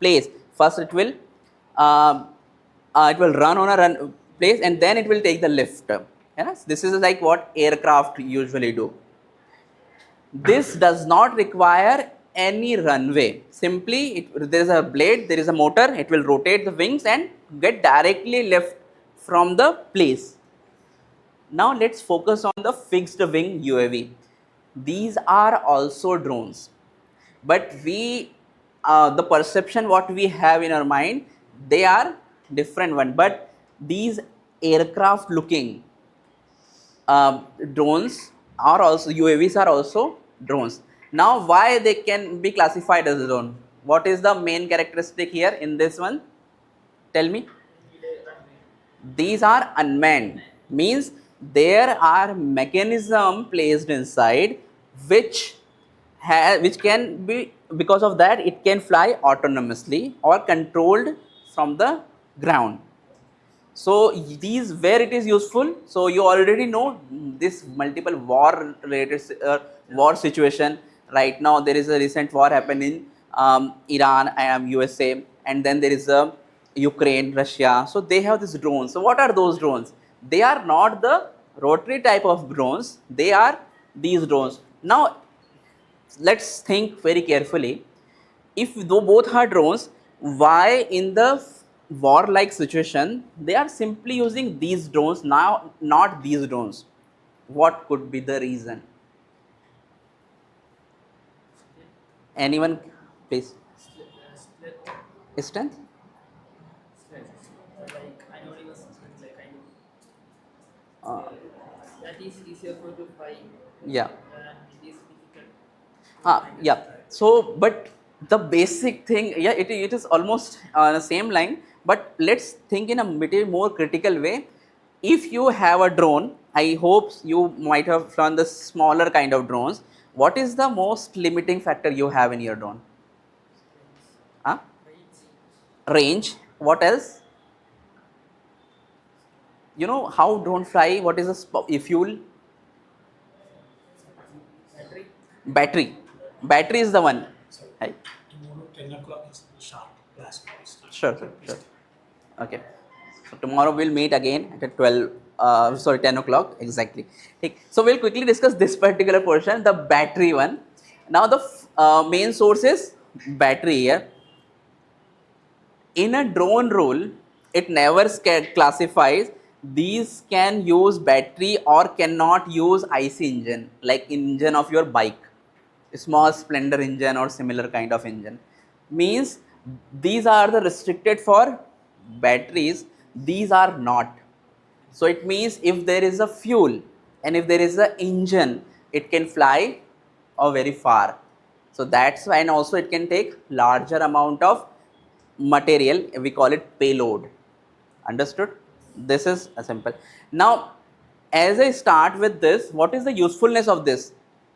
place. First it will run on a run place and then it will take the lift. Yes? This is like what aircraft usually do. This does not require any runway. Simply, there is a blade, there is a motor, it will rotate the wings and get directly left from the place. Now let's focus on the fixed wing UAV. These are also drones, but the perception what we have in our mind, they are different one. But these aircraft looking drones are also, UAVs are also drones. Now why they can be classified as a drone? What is the main characteristic here in this one? Tell me. These are unmanned, means there are mechanism placed inside which can be, because of that it can fly autonomously or controlled from the ground. So these, where it is useful, so you already know this multiple war related war situation. Right now there is a recent war happening in Iran and USA, and then there is a Ukraine, Russia. So they have this drones. So what are those drones? They are not the rotary type of drones, they are these drones. Now let's think very carefully. If though both are drones, why in the war-like situation they are simply using these drones now, not these drones? What could be the reason? Anyone, please? Strength? Like anonymous, like kind of. That is easier for to fly. Yeah. And it is difficult. Yeah. So, but the basic thing, yeah, it is almost on the same line. But let's think in a bit more critical way. If you have a drone, I hope you might have flown the smaller kind of drones. What is the most limiting factor you have in your drone? Huh? Range. What else? You know how drone fly? What is the fuel? Battery. Battery is the one. Right. Tomorrow 10 o'clock is sharp class. Sure. Okay. So tomorrow we'll meet again at 10 o'clock exactly. So we'll quickly discuss this particular portion, the battery one. Now the main source is battery here. In a drone rule, it never classifies these can use battery or cannot use IC engine, like engine of your bike, small splendor engine or similar kind of engine. Means these are the restricted for batteries, these are not. So it means if there is a fuel and if there is an engine, it can fly very far. So that's why, and also it can take larger amount of material, we call it payload. Understood? This is a simple. Now as I start with this, what is the usefulness of this?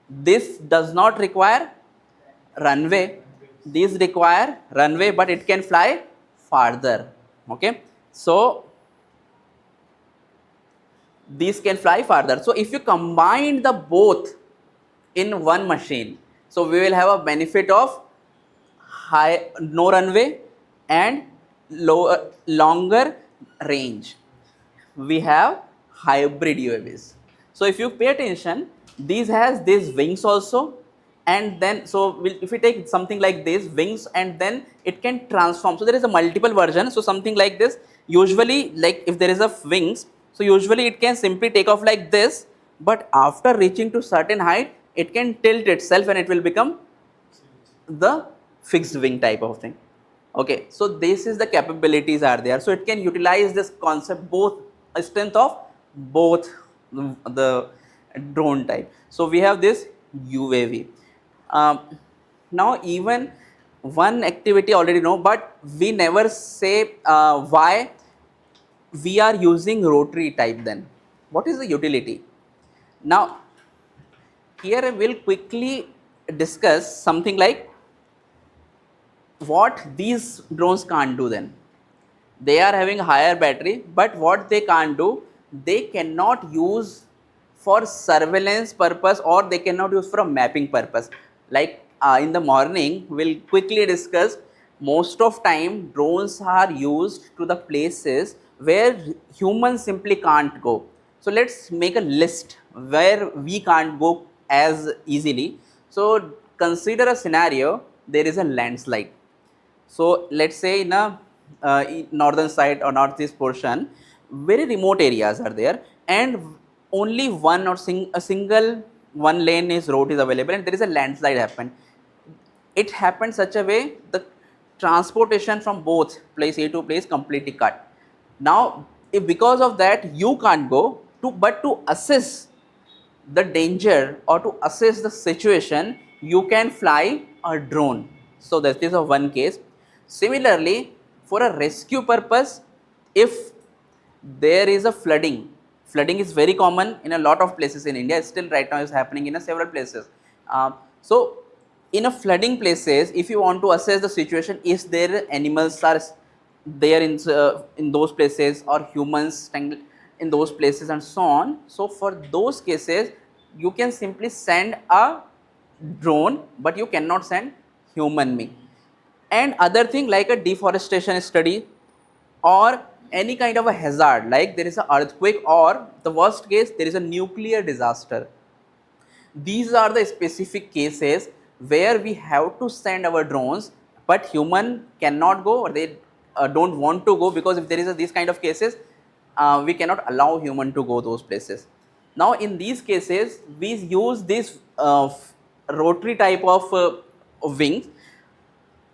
This does not require runway, these require runway, but it can fly farther. Okay, so these can fly farther. So if you combine the both in one machine, so we will have a benefit of no runway and longer range. We have hybrid UAVs. So if you pay attention, these has these wings also, and then so if we take something like this wings and then it can transform. So there is a multiple version. So something like this, usually like if there is a wings, so usually it can simply take off like this, but after reaching to certain height, it can tilt itself and it will become the fixed wing type of thing. Okay, so this is the capabilities are there. So it can utilize this concept, both strength of both the drone type. So we have this UAV. Now even one activity already know, but we never say why we are using rotary type then. What is the utility? Now here I will quickly discuss something like what these drones can't do then. They are having higher battery, but what they can't do, they cannot use for surveillance purpose, or they cannot use for a mapping purpose. Like in the morning, we'll quickly discuss, most of time drones are used to the places where humans simply can't go. So let's make a list where we can't go as easily. So consider a scenario, there is a landslide. So let's say in a northern side or northeast portion, very remote areas are there, and only one or a single one lane is road is available, and there is a landslide happen. It happened such a way the transportation from both place A to place completely cut. Now, if because of that you can't go to, but to assess the danger or to assess the situation, you can fly a drone. So that is a one case. Similarly, for a rescue purpose, if there is a flooding is very common in a lot of places in India. Still right now is happening in several places. So in a flooding places, if you want to assess the situation, is there animals are there in those places, or humans tangled in those places, and so on. So for those cases, you can simply send a drone, but you cannot send human being. And other thing like a deforestation study, or any kind of a hazard, like there is an earthquake, or the worst case there is a nuclear disaster. These are the specific cases where we have to send our drones, but human cannot go, or they don't want to go, because if there is these kind of cases, we cannot allow human to go those places. Now in these cases, we use this rotary type of wings.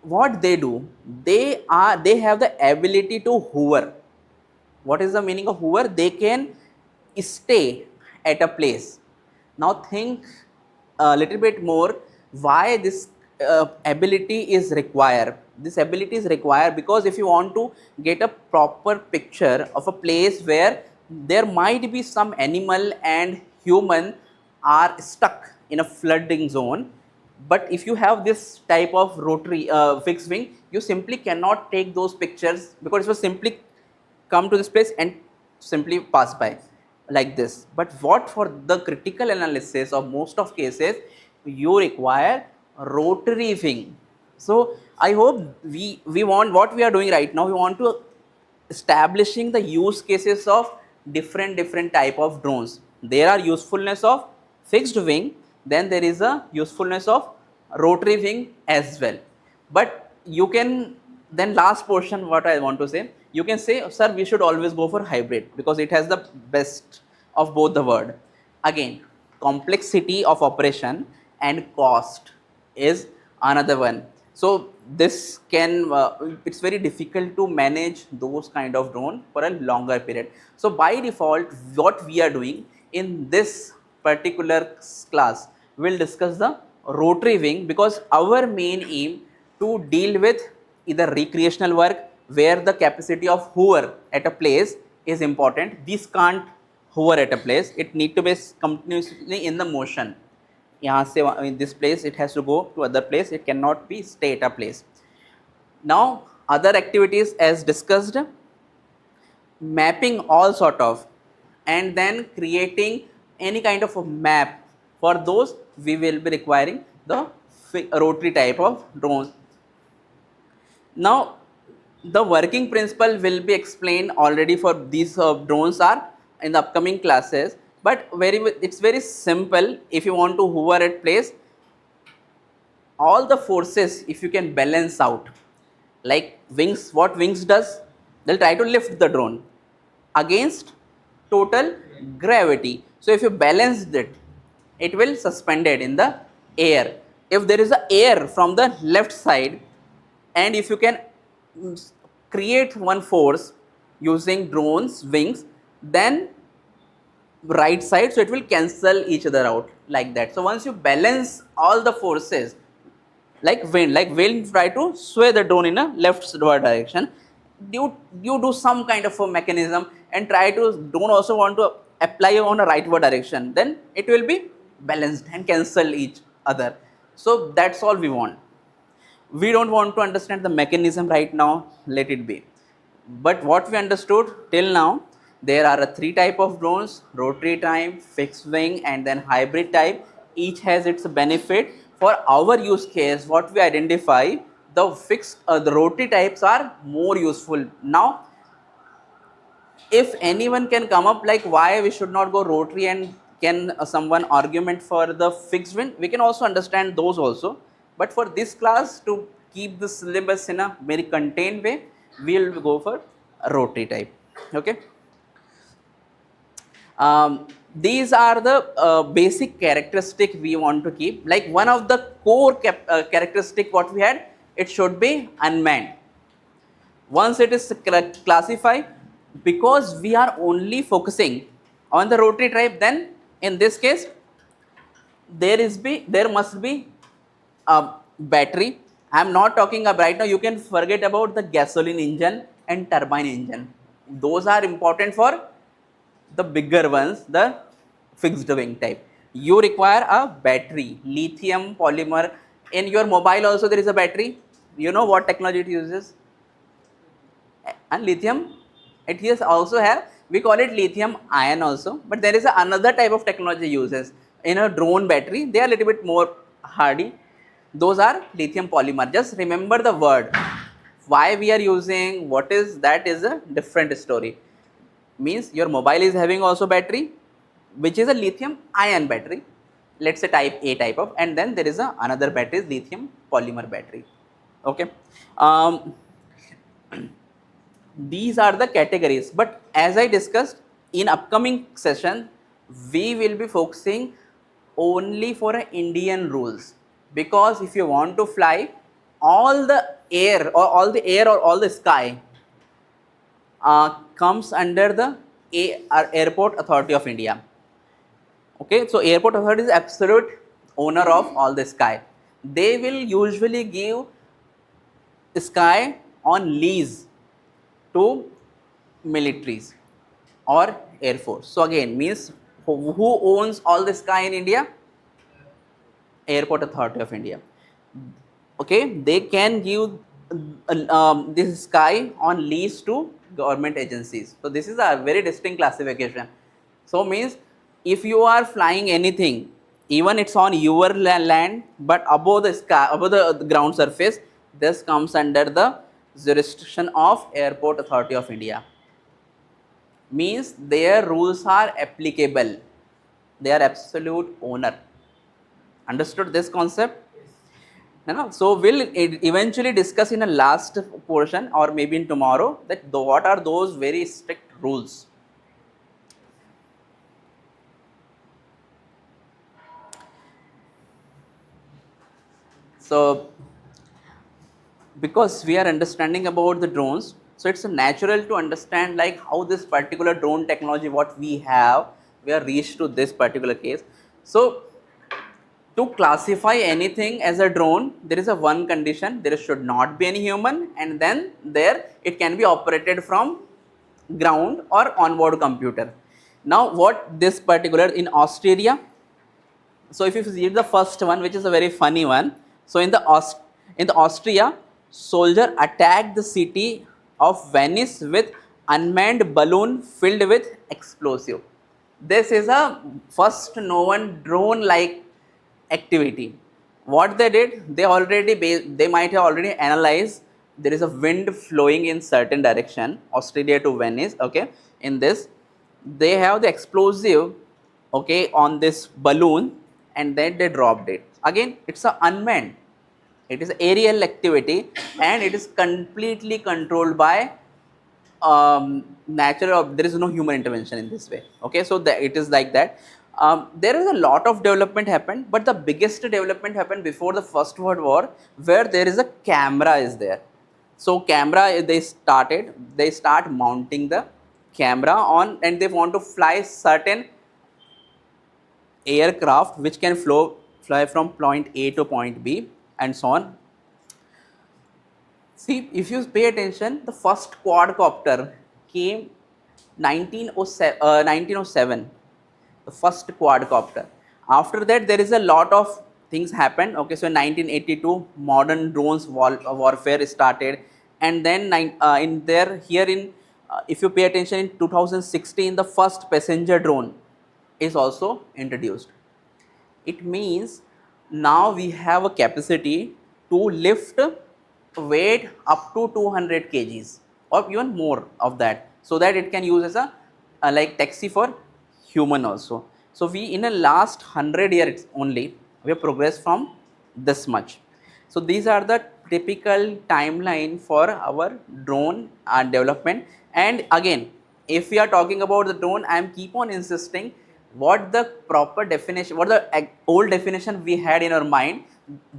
What they do, they have the ability to hover. What is the meaning of hover? They can stay at a place. Now think a little bit more, why this ability is required. This ability is required because if you want to get a proper picture of a place where there might be some animal and human are stuck in a flooding zone, but if you have this type of rotary fixed wing, you simply cannot take those pictures, because it will simply come to this place and simply pass by like this. But what for the critical analysis of most of cases, you require rotary wing. So I hope we want, what we are doing right now, we want to establishing the use cases of different type of drones. There are usefulness of fixed wing, then there is a usefulness of rotary wing as well. But you can, then last portion what I want to say, you can say, sir, we should always go for hybrid because it has the best of both the world. Again, complexity of operation and cost is another one. So this can, it's very difficult to manage those kind of drone for a longer period. So by default, what we are doing in this particular class, we'll discuss the rotary wing, because our main aim to deal with either recreational work where the capacity of hover at a place is important. This can't hover at a place, it need to be continuously in the motion. यहाँ से in this place it has to go to other place, it cannot be stay at a place. Now other activities as discussed, mapping all sort of, and then creating any kind of a map. For those we will be requiring the rotary type of drones. Now the working principle will be explained already for these drones are in the upcoming classes, but it's very simple. If you want to hover at place, all the forces if you can balance out, like wings, what wings does, they'll try to lift the drone against total gravity. So if you balance it, it will suspended in the air. If there is a air from the left side, and if you can create one force using drones wings, then right side, so it will cancel each other out like that. So once you balance all the forces, like wind try to sway the drone in a leftward direction, you do some kind of a mechanism and try to don't also want to apply on a rightward direction, then it will be balanced and cancel each other. So that's all we want. We don't want to understand the mechanism right now, let it be. But what we understood till now, there are three type of drones: rotary type, fixed wing, and then hybrid type. Each has its benefit. For our use case, what we identify, the rotary types are more useful. Now, if anyone can come up like why we should not go rotary, and can someone argument for the fixed wing, we can also understand those also. But for this class, to keep the syllabus in a very contained way, we will go for a rotary type. Okay. These are the basic characteristic we want to keep. Like one of the core characteristic what we had, it should be unmanned. Once it is classified, because we are only focusing on the rotary type, then in this case there must be a battery. I am not talking about right now, you can forget about the gasoline engine and turbine engine. Those are important for the bigger ones, the fixed wing type. You require a battery, lithium polymer. In your mobile also there is a battery. You know what technology it uses? And lithium, it is also have, we call it lithium ion also, but there is another type of technology uses in a drone battery. They are a little bit more hardy. Those are lithium polymer. Just remember the word. Why we are using, what is that is a different story. Means your mobile is having also battery, which is a lithium ion battery. Let's say type A type of, and then there is another battery is lithium polymer battery. Okay. These are the categories, but as I discussed in upcoming session, we will be focusing only for Indian rules, because if you want to fly, all the air or all the sky comes under the Airport Authority of India. Okay, so Airport Authority is absolute owner of all the sky. They will usually give sky on lease to militaries or Air Force. So again, means who owns all the sky in India? Airport Authority of India. Okay, they can give this sky on lease to government agencies. So this is a very distinct classification. So means if you are flying anything, even it's on your land, but above the sky, above the ground surface, this comes under the jurisdiction of Airport Authority of India. Means their rules are applicable. They are absolute owner. Understood this concept? No? So we'll eventually discuss in a last portion or maybe in tomorrow that what are those very strict rules. So because we are understanding about the drones, so it's natural to understand like how this particular drone technology what we have, we are reached to this particular case. So to classify anything as a drone, there is a one condition: there should not be any human, and then there it can be operated from ground or onboard computer. Now what this particular in Australia, so if you see the first one, which is a very funny one, so in the Austria, soldier attacked the city of Venice with unmanned balloon filled with explosive. This is a first known drone like activity. What they did, they might have already analyzed there is a wind flowing in certain direction, Australia to Venice. Okay, in this they have the explosive, okay, on this balloon, and then they dropped it. Again, it's a unmanned, it is aerial activity, and it is completely controlled by natural. There is no human intervention in this way. Okay, so it is like that. There is a lot of development happened, but the biggest development happened before the First World War, where there is a camera is there. So camera, they start mounting the camera on, and they want to fly certain aircraft which can fly from point A to point B and so on. See, if you pay attention, the first quadcopter came 1907, the first quadcopter. After that, there is a lot of things happened. Okay, so in 1982, modern drones warfare started. and then in there here in if you pay attention, in 2016 the first passenger drone is also introduced. It means now we have a capacity to lift weight up to 200 kgs or even more of that, so that it can use as a like taxi for human also. So we in the last 100 years only we have progressed from this much. So these are the typical timeline for our drone development. And again, if we are talking about the drone, I am keep on insisting what the proper definition, what the old definition we had in our mind.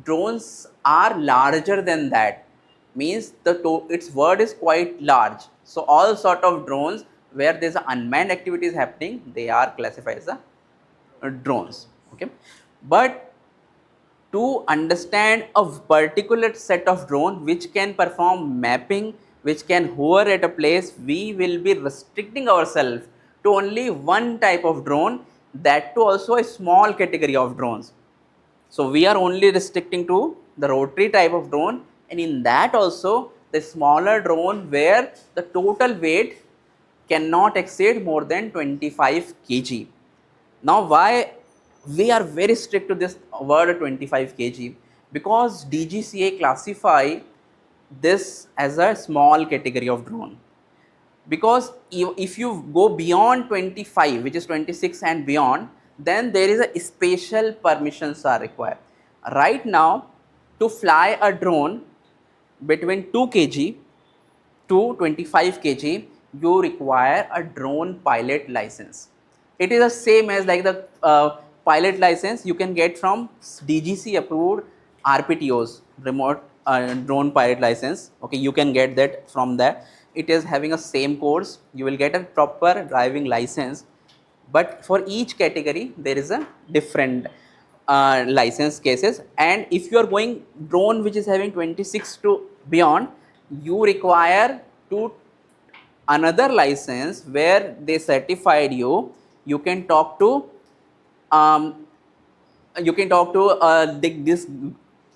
Drones are larger than that, means its word is quite large. So all sort of drones where there is unmanned activities happening, they are classified as drones. Okay, but to understand a particular set of drone which can perform mapping, which can hover at a place, we will be restricting ourselves to only one type of drone, that too also a small category of drones. So we are only restricting to the rotary type of drone, and in that also the smaller drone where the total weight cannot exceed more than 25 kg. Now why we are very strict to this word 25 kg? Because DGCA classify this as a small category of drone. Because if you go beyond 25, which is 26 and beyond, then there is a special permissions are required. Right now, to fly a drone between 2 kg to 25 kg, you require a drone pilot license. It is the same as like the pilot license you can get from DGC approved RPTOs, remote drone pilot license. Okay, you can get that from that. It is having a same course, you will get a proper driving license, but for each category there is a different license cases. And if you are going drone which is having 26 to beyond, you require to another license where they certified you. You can talk to this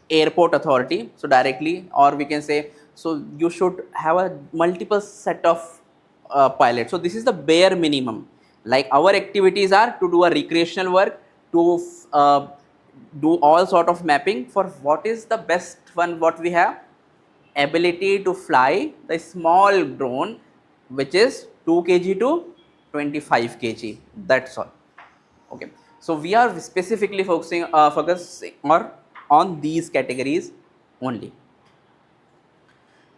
airport authority so directly, or we can say, so you should have a multiple set of pilots. So this is the bare minimum. Like our activities are to do a recreational work, to do all sort of mapping. For what is the best one what we have? Ability to fly the small drone which is 2 kg to 25 kg, that's all. Okay, so we are specifically focusing on these categories only.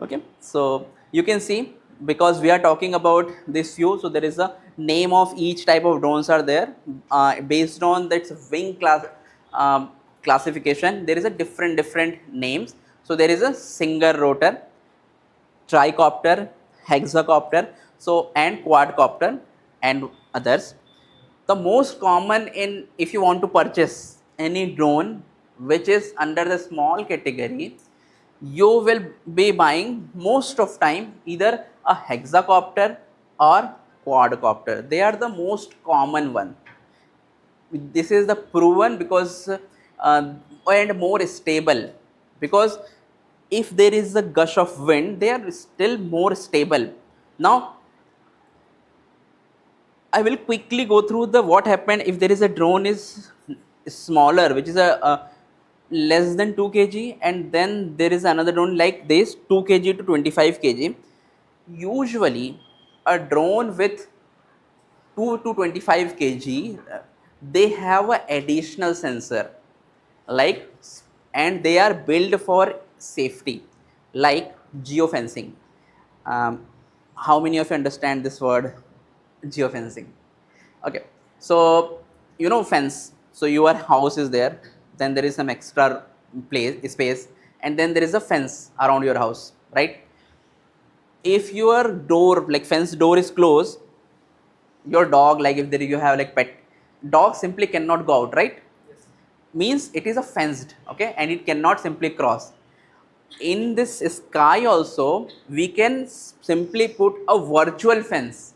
Okay, so you can see, because we are talking about this few, so there is a name of each type of drones are there based on its wing class classification. There is a different names. So there is a single rotor, tricopter, hexacopter, so and quadcopter and others. The most common in, if you want to purchase any drone which is under the small category, you will be buying most of time either a hexacopter or quadcopter. They are the most common one. This is the proven because and more stable, because if there is a gush of wind, they are still more stable. Now I will quickly go through the what happened if there is a drone is smaller, which is a less than 2 kg, and then there is another drone like this 2 kg to 25 kg. Usually a drone with 2 to 25 kg, they have an additional sensor, like, and they are built for safety, like geofencing. How many of you understand this word geofencing? Okay, so you know fence. So your house is there, then there is some extra space, and then there is a fence around your house, right? If your door, like fence door is closed, your dog, like if there you have like pet dog, simply cannot go out, right? Yes. Means it is a fenced, okay, and it cannot simply cross. In this sky also, we can simply put a virtual fence.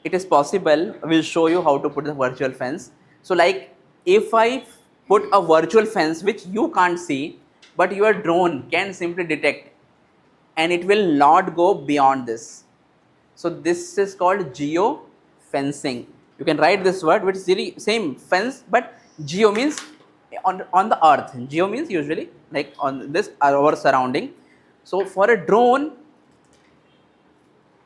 It is possible. We'll show you how to put the virtual fence. So like if I put a virtual fence which you can't see, but your drone can simply detect, and it will not go beyond this. So this is called geo fencing. You can write this word, which is really same fence, but geo means on the earth. Geo means usually like on this our surrounding. So for a drone,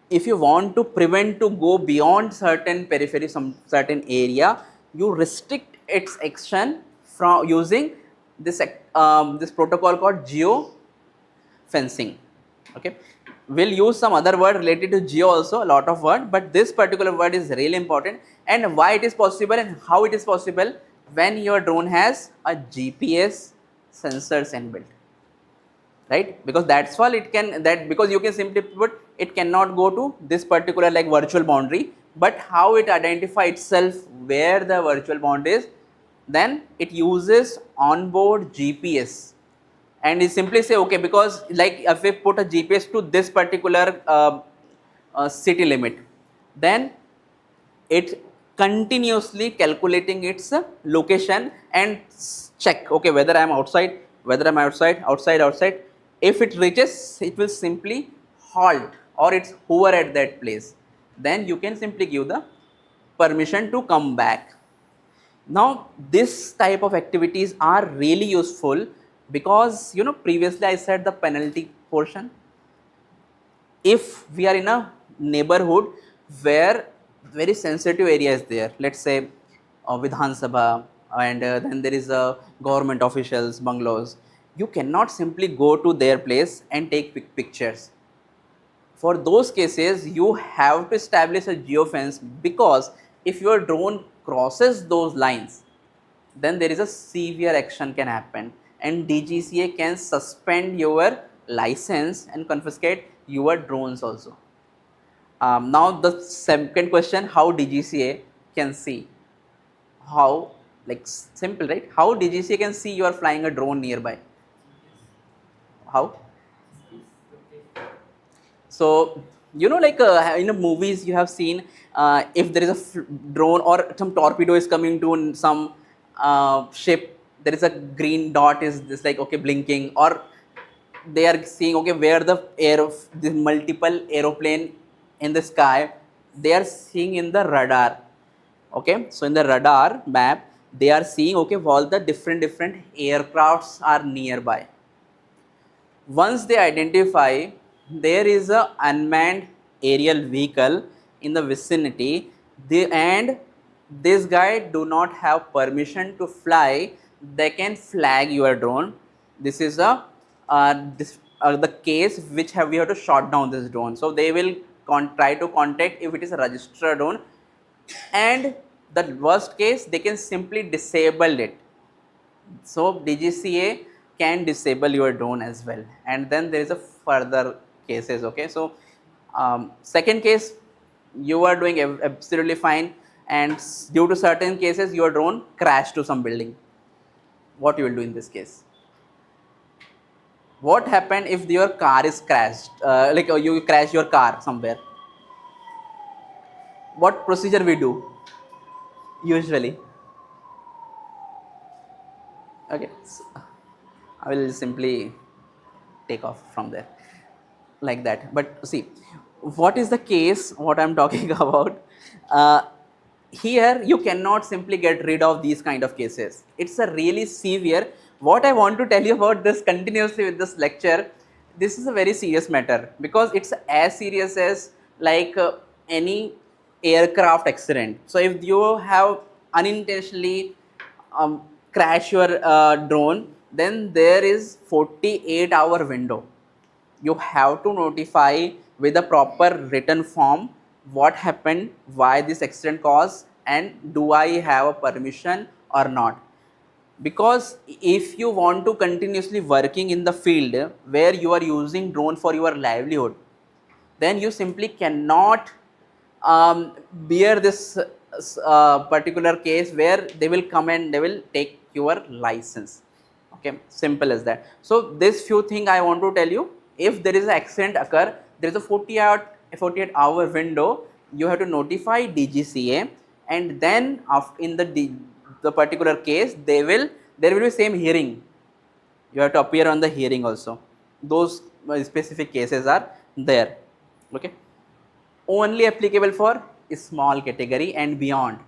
if you want to prevent to go beyond certain periphery, some certain area, you restrict its action from using this this protocol called geo fencing. Okay, we'll use some other word related to geo also, a lot of word, but this particular word is really important. And why it is possible and how it is possible when your drone has a GPS sensors inbuilt, right? Because that's all it can, that because you can simply put it cannot go to this particular like virtual boundary, but how it identify itself where the virtual boundary is, then it uses onboard GPS. And you simply say okay, because like if we put a GPS to this particular city limit, then it continuously calculating its location and check okay whether I am outside, whether I am outside. If it reaches, it will simply halt or it's hover at that place. Then you can simply give the permission to come back. Now this type of activities are really useful because you know previously I said the penalty portion. If we are in a neighborhood where very sensitive area is there, let's say Vidhan Sabha, and then there is a government officials bungalows, you cannot simply go to their place and take pictures. For those cases you have to establish a geofence, because if your drone crosses those lines, then there is a severe action can happen and DGCA can suspend your license and confiscate your drones also. Now the second question, how DGCA can see? How, like simple, right? How DGCA can see you are flying a drone nearby? How? So you know like in the movies you have seen if there is a drone or some torpedo is coming to some ship, there is a green dot is this like okay blinking, or they are seeing okay where the this multiple aeroplane in the sky, they are seeing in the radar. Okay, so in the radar map they are seeing okay all the different aircrafts are nearby. Once they identify there is a unmanned aerial vehicle in the vicinity, and this guy do not have permission to fly, they can flag your drone. This is a the case which we have to shut down this drone. So they will try to contact if it is a registered drone, and the worst case they can simply disable it. So DGCA can disable your drone as well, and then there is a further cases. Okay, so second case, you are doing absolutely fine, and due to certain cases your drone crashed to some building. What you will do in this case? What happened if your car is crashed, like you crash your car somewhere? What procedure we do usually? Okay, so I will simply take off from there like that. But see, what is the case what I am talking about? Here you cannot simply get rid of these kind of cases. It's a really severe. What I want to tell you about this continuously with this lecture, this is a very serious matter, because it's as serious as like any aircraft accident. So if you have unintentionally crash your drone, then there is 48-hour window. You have to notify with a proper written form what happened, why this accident caused, and do I have a permission or not. Because if you want to continuously working in the field where you are using drone for your livelihood, then you simply cannot bear this particular case where they will come and they will take your license. Okay, simple as that. So this few thing I want to tell you. If there is an accident occur, there is a 48-hour window. You have to notify DGCA, and then after in the particular case, there will be same hearing. You have to appear on the hearing also. those specific cases are there. Okay, only applicable for a small category and beyond.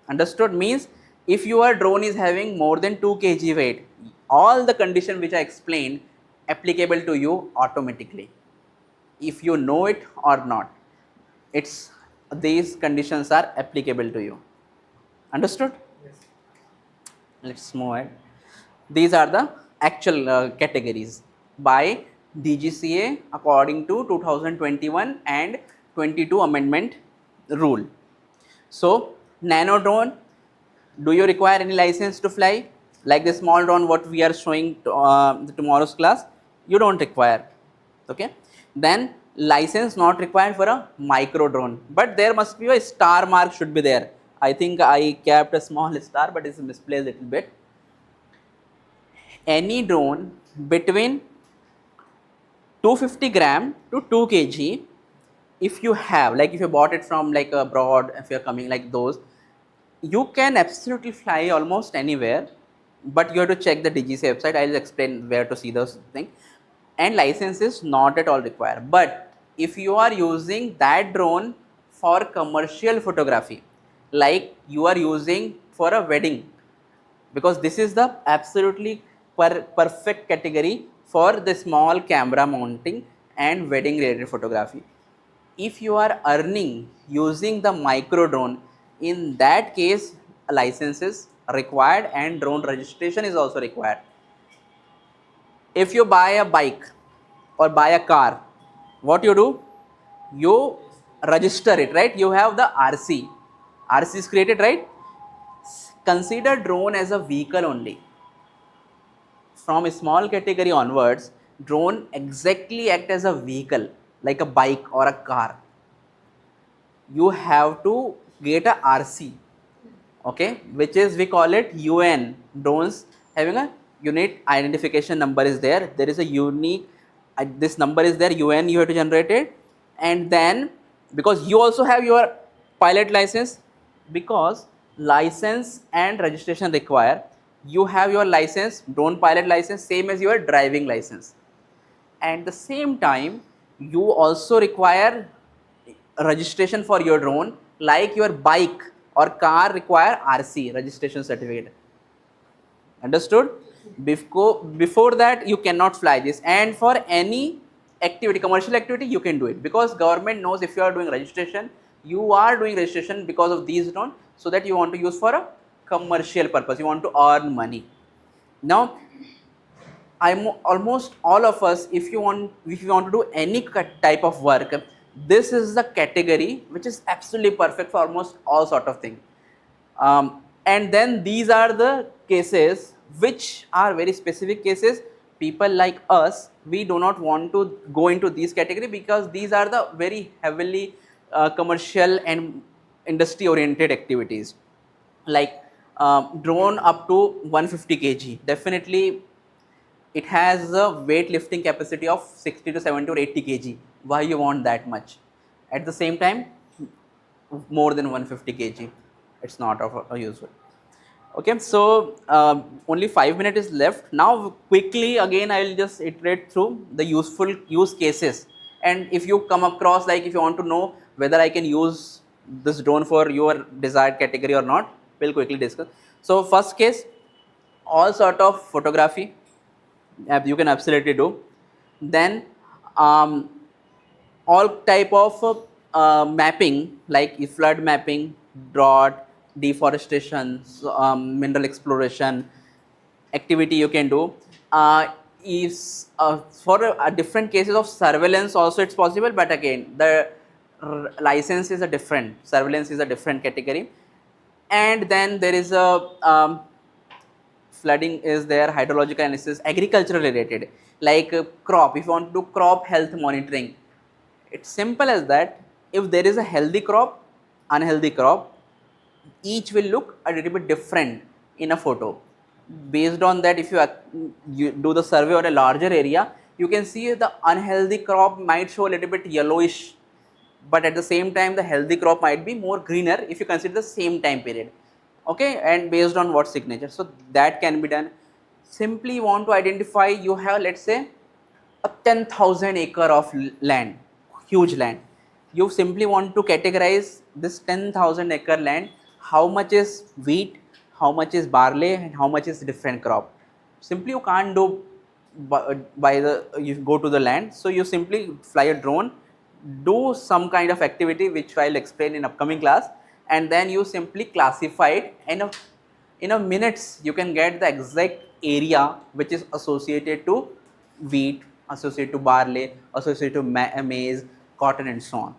Understood? Means if your drone is having more than 2 kg weight, all the condition which I explained applicable to you automatically, if you know it or not. It's these conditions are applicable to you. Understood? Yes. Let's move ahead. These are the actual categories by DGCA according to 2021 and 22 amendment rule. So, nano drone, do you require any license to fly? Like the small drone what we are showing to, tomorrow's class, you don't require. Okay. Then license not required for a micro drone, but there must be a star mark should be there. I think I kept a small star, but it's misplaced a little bit. Any drone between 250 gram to 2 kg, if you have, like if you bought it from like abroad, if you're coming like those, you can absolutely fly almost anywhere, but you have to check the DGC website. I'll explain where to see those things. And license is not at all required. But if you are using that drone for commercial photography, like you are using for a wedding, because this is the absolutely perfect category for the small camera mounting and wedding related photography. If you are earning using the micro drone, in that case a license is required and drone registration is also required. If you buy a bike or buy a car, what you do? You register it, right? You have the RC. RC is created, right? Consider drone as a vehicle only. From a small category onwards, drone exactly act as a vehicle, like a bike or a car. You have to get a RC, okay, which is, we call it UN. Drones having a unit identification number is there. There is a unique, this number is there, UN, you have to generate it. And then because you also have your pilot license, because license and registration require, you have your license, drone pilot license, same as your driving license. And the same time you also require registration for your drone, like your bike or car require RC, registration certificate. Understood? Before that you cannot fly this, and for any activity, commercial activity, you can do it, because government knows if you are doing registration, you are doing registration because of these drones, so that you want to use for a commercial purpose, you want to earn money. Now almost all of us, if you want to do any type of work, this is the category which is absolutely perfect for almost all sort of thing. And then these are the cases which are very specific cases. People like us, we do not want to go into these category, because these are the very heavily commercial and industry oriented activities, like drone up to 150 kg. Definitely it has a weight lifting capacity of 60 to 70 or 80 kg. Why you want that much? At the same time, more than 150 kg, it's not of a useful. Okay, so only 5 minutes is left. Now quickly again I will just iterate through the useful use cases, and if you come across, like if you want to know whether I can use this drone for your desired category or not, we'll quickly discuss. So first case, all sort of photography you can absolutely do. Then all type of mapping, like flood mapping, drought, deforestation, mineral exploration activity you can do. Is for different cases of surveillance also it's possible, but again the license is a different, surveillance is a different category. And then there is a flooding is there, hydrological analysis, agricultural related, like crop, if you want to do crop health monitoring, it's simple as that. If there is a healthy crop, unhealthy crop, each will look a little bit different in a photo. Based on that, if you do the survey on a larger area, you can see the unhealthy crop might show a little bit yellowish, but at the same time the healthy crop might be more greener if you consider the same time period. Okay, and based on what signature, so that can be done. Simply want to identify, you have, let's say, a 10,000 acre of land, huge land. You simply want to categorize this 10,000 acre land, how much is wheat, how much is barley, and how much is different crop. Simply you can't do you go to the land, so you simply fly a drone, do some kind of activity which I'll explain in upcoming class, and then you simply classify it, and in a minutes you can get the exact area which is associated to wheat, associated to barley, associated to maize, cotton, and so on.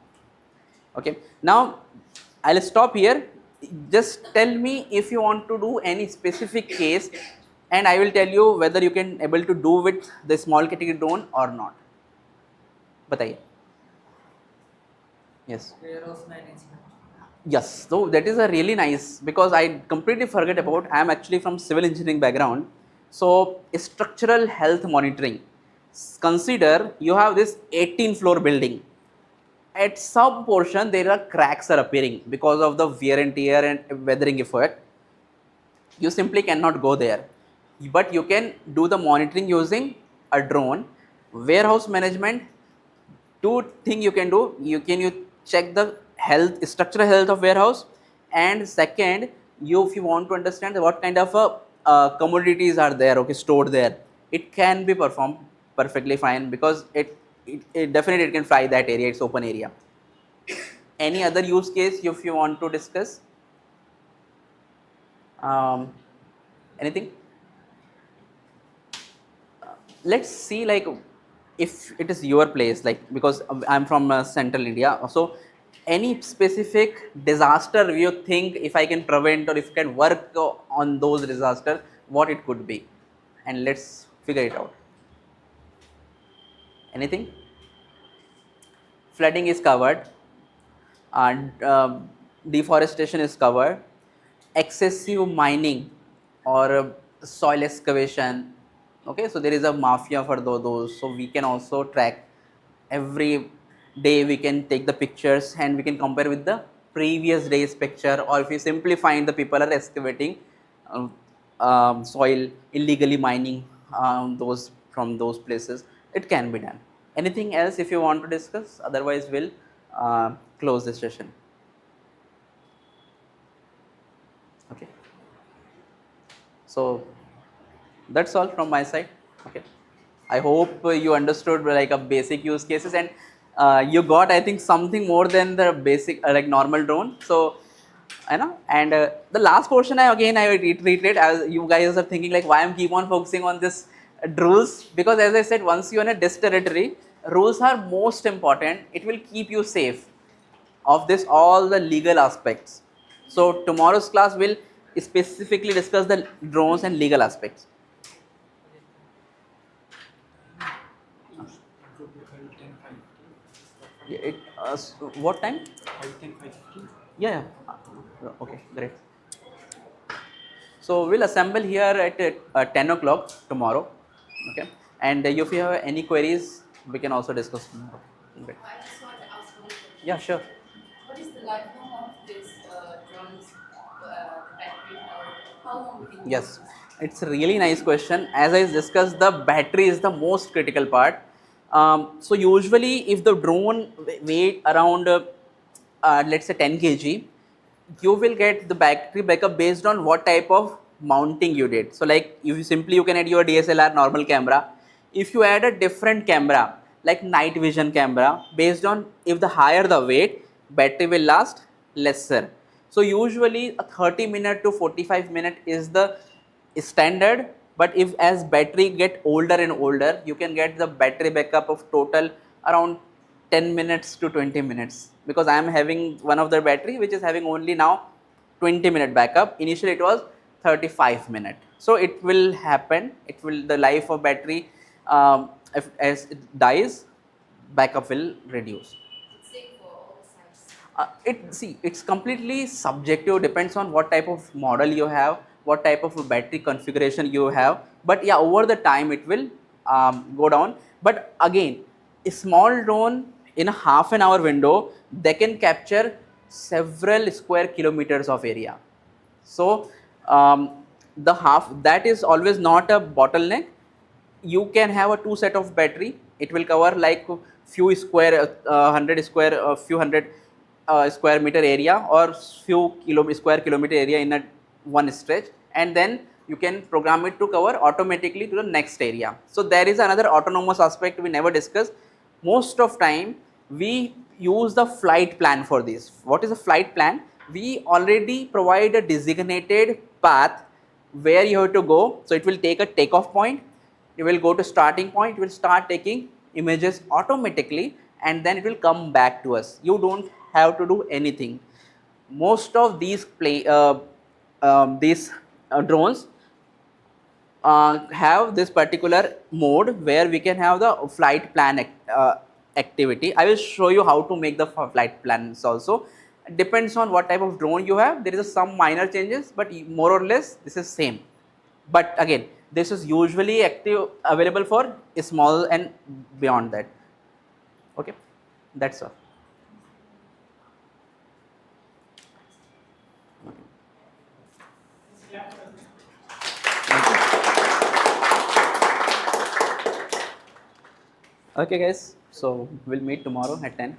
Okay, now I'll stop here. Just tell me if you want to do any specific case, and I will tell you whether you can able to do with the small category drone or not. Bataiye. Yes. Warehouse management. Yes, so that is a really nice, because I completely forget about, I am actually from civil engineering background. So structural health monitoring. Consider you have this 18 floor building. At some portion there are cracks are appearing because of the wear and tear and weathering effect. You simply cannot go there, but you can do the monitoring using a drone. Warehouse management, two things you can do. You check the health, structural health of warehouse, and second, if you want to understand what kind of commodities are there, okay, stored there, it can be performed perfectly fine, because it definitely it can fly that area, it's open area. Any other use case if you want to discuss? Anything? Let's see, like, if it is your place, like, because I'm from central India, so any specific disaster you think if I can prevent, or if I can work on those disasters, what it could be, and let's figure it out. Anything? Flooding is covered, and deforestation is covered, excessive mining or soil excavation. Okay, so there is a mafia for those, so we can also track. Every day we can take the pictures and we can compare with the previous day's picture, or if you simply find the people are excavating soil, illegally mining those from those places, it can be done. Anything else if you want to discuss? Otherwise we'll close this session. Okay, so that's all from my side. Okay, I hope you understood like a basic use cases, and you got, I think, something more than the basic like normal drone. So I know, and the last portion I reiterate, as you guys are thinking like why I'm keep on focusing on this rules, because as I said, once you're in a dis territory, rules are most important. It will keep you safe of this all the legal aspects. So tomorrow's class will specifically discuss the drones and legal aspects. Yeah, what time? 5:10, Yeah. Okay, great. So we'll assemble here at 10 o'clock tomorrow. Okay, and if you have any queries, we can also discuss tomorrow. Great. I just want to ask one question. Yeah, sure. What is the lifetime of this drone's battery power? How long we can Yes, use this? it's a really nice question. As I discussed, the battery is the most critical part. So usually, if the drone weight around let's say 10 kg, you will get the battery backup based on what type of mounting you did. So like you can add your DSLR normal camera. If you add a different camera like night vision camera, based on if the higher the weight, battery will last lesser. So usually a 30-minute to 45-minute is the standard, but if as battery get older and older, you can get the battery backup of total around 10 minutes to 20 minutes, because I am having one of the battery which is having only now 20-minute backup. Initially it was 35-minute. So it will happen, the life of battery, if as it dies, backup will reduce. It's safe for all the size. It's completely subjective, depends on what type of model you have, what type of battery configuration you have, but yeah, over the time it will go down. But again, a small drone in a half an hour window, they can capture several square kilometers of area. So the half, that is always not a bottleneck. You can have a 2 set of battery it will cover like few square, 100 square, few hundred square meter area or few square kilometer area in a one stretch, and then you can program it to cover automatically to the next area. So there is another autonomous aspect we never discussed. Most of time we use the flight plan for this. What is a flight plan? We already provide a designated path where you have to go. So it will take a takeoff point, you will go to starting point, it will start taking images automatically, and then it will come back to us. You don't have to do anything. Most of these drones have this particular mode where we can have the flight plan activity. I will show you how to make the flight plans also. Depends on what type of drone you have. There is some minor changes, but more or less this is same. But again, this is usually available for small and beyond that. Okay, that's all. Okay guys, so we'll meet tomorrow at 10.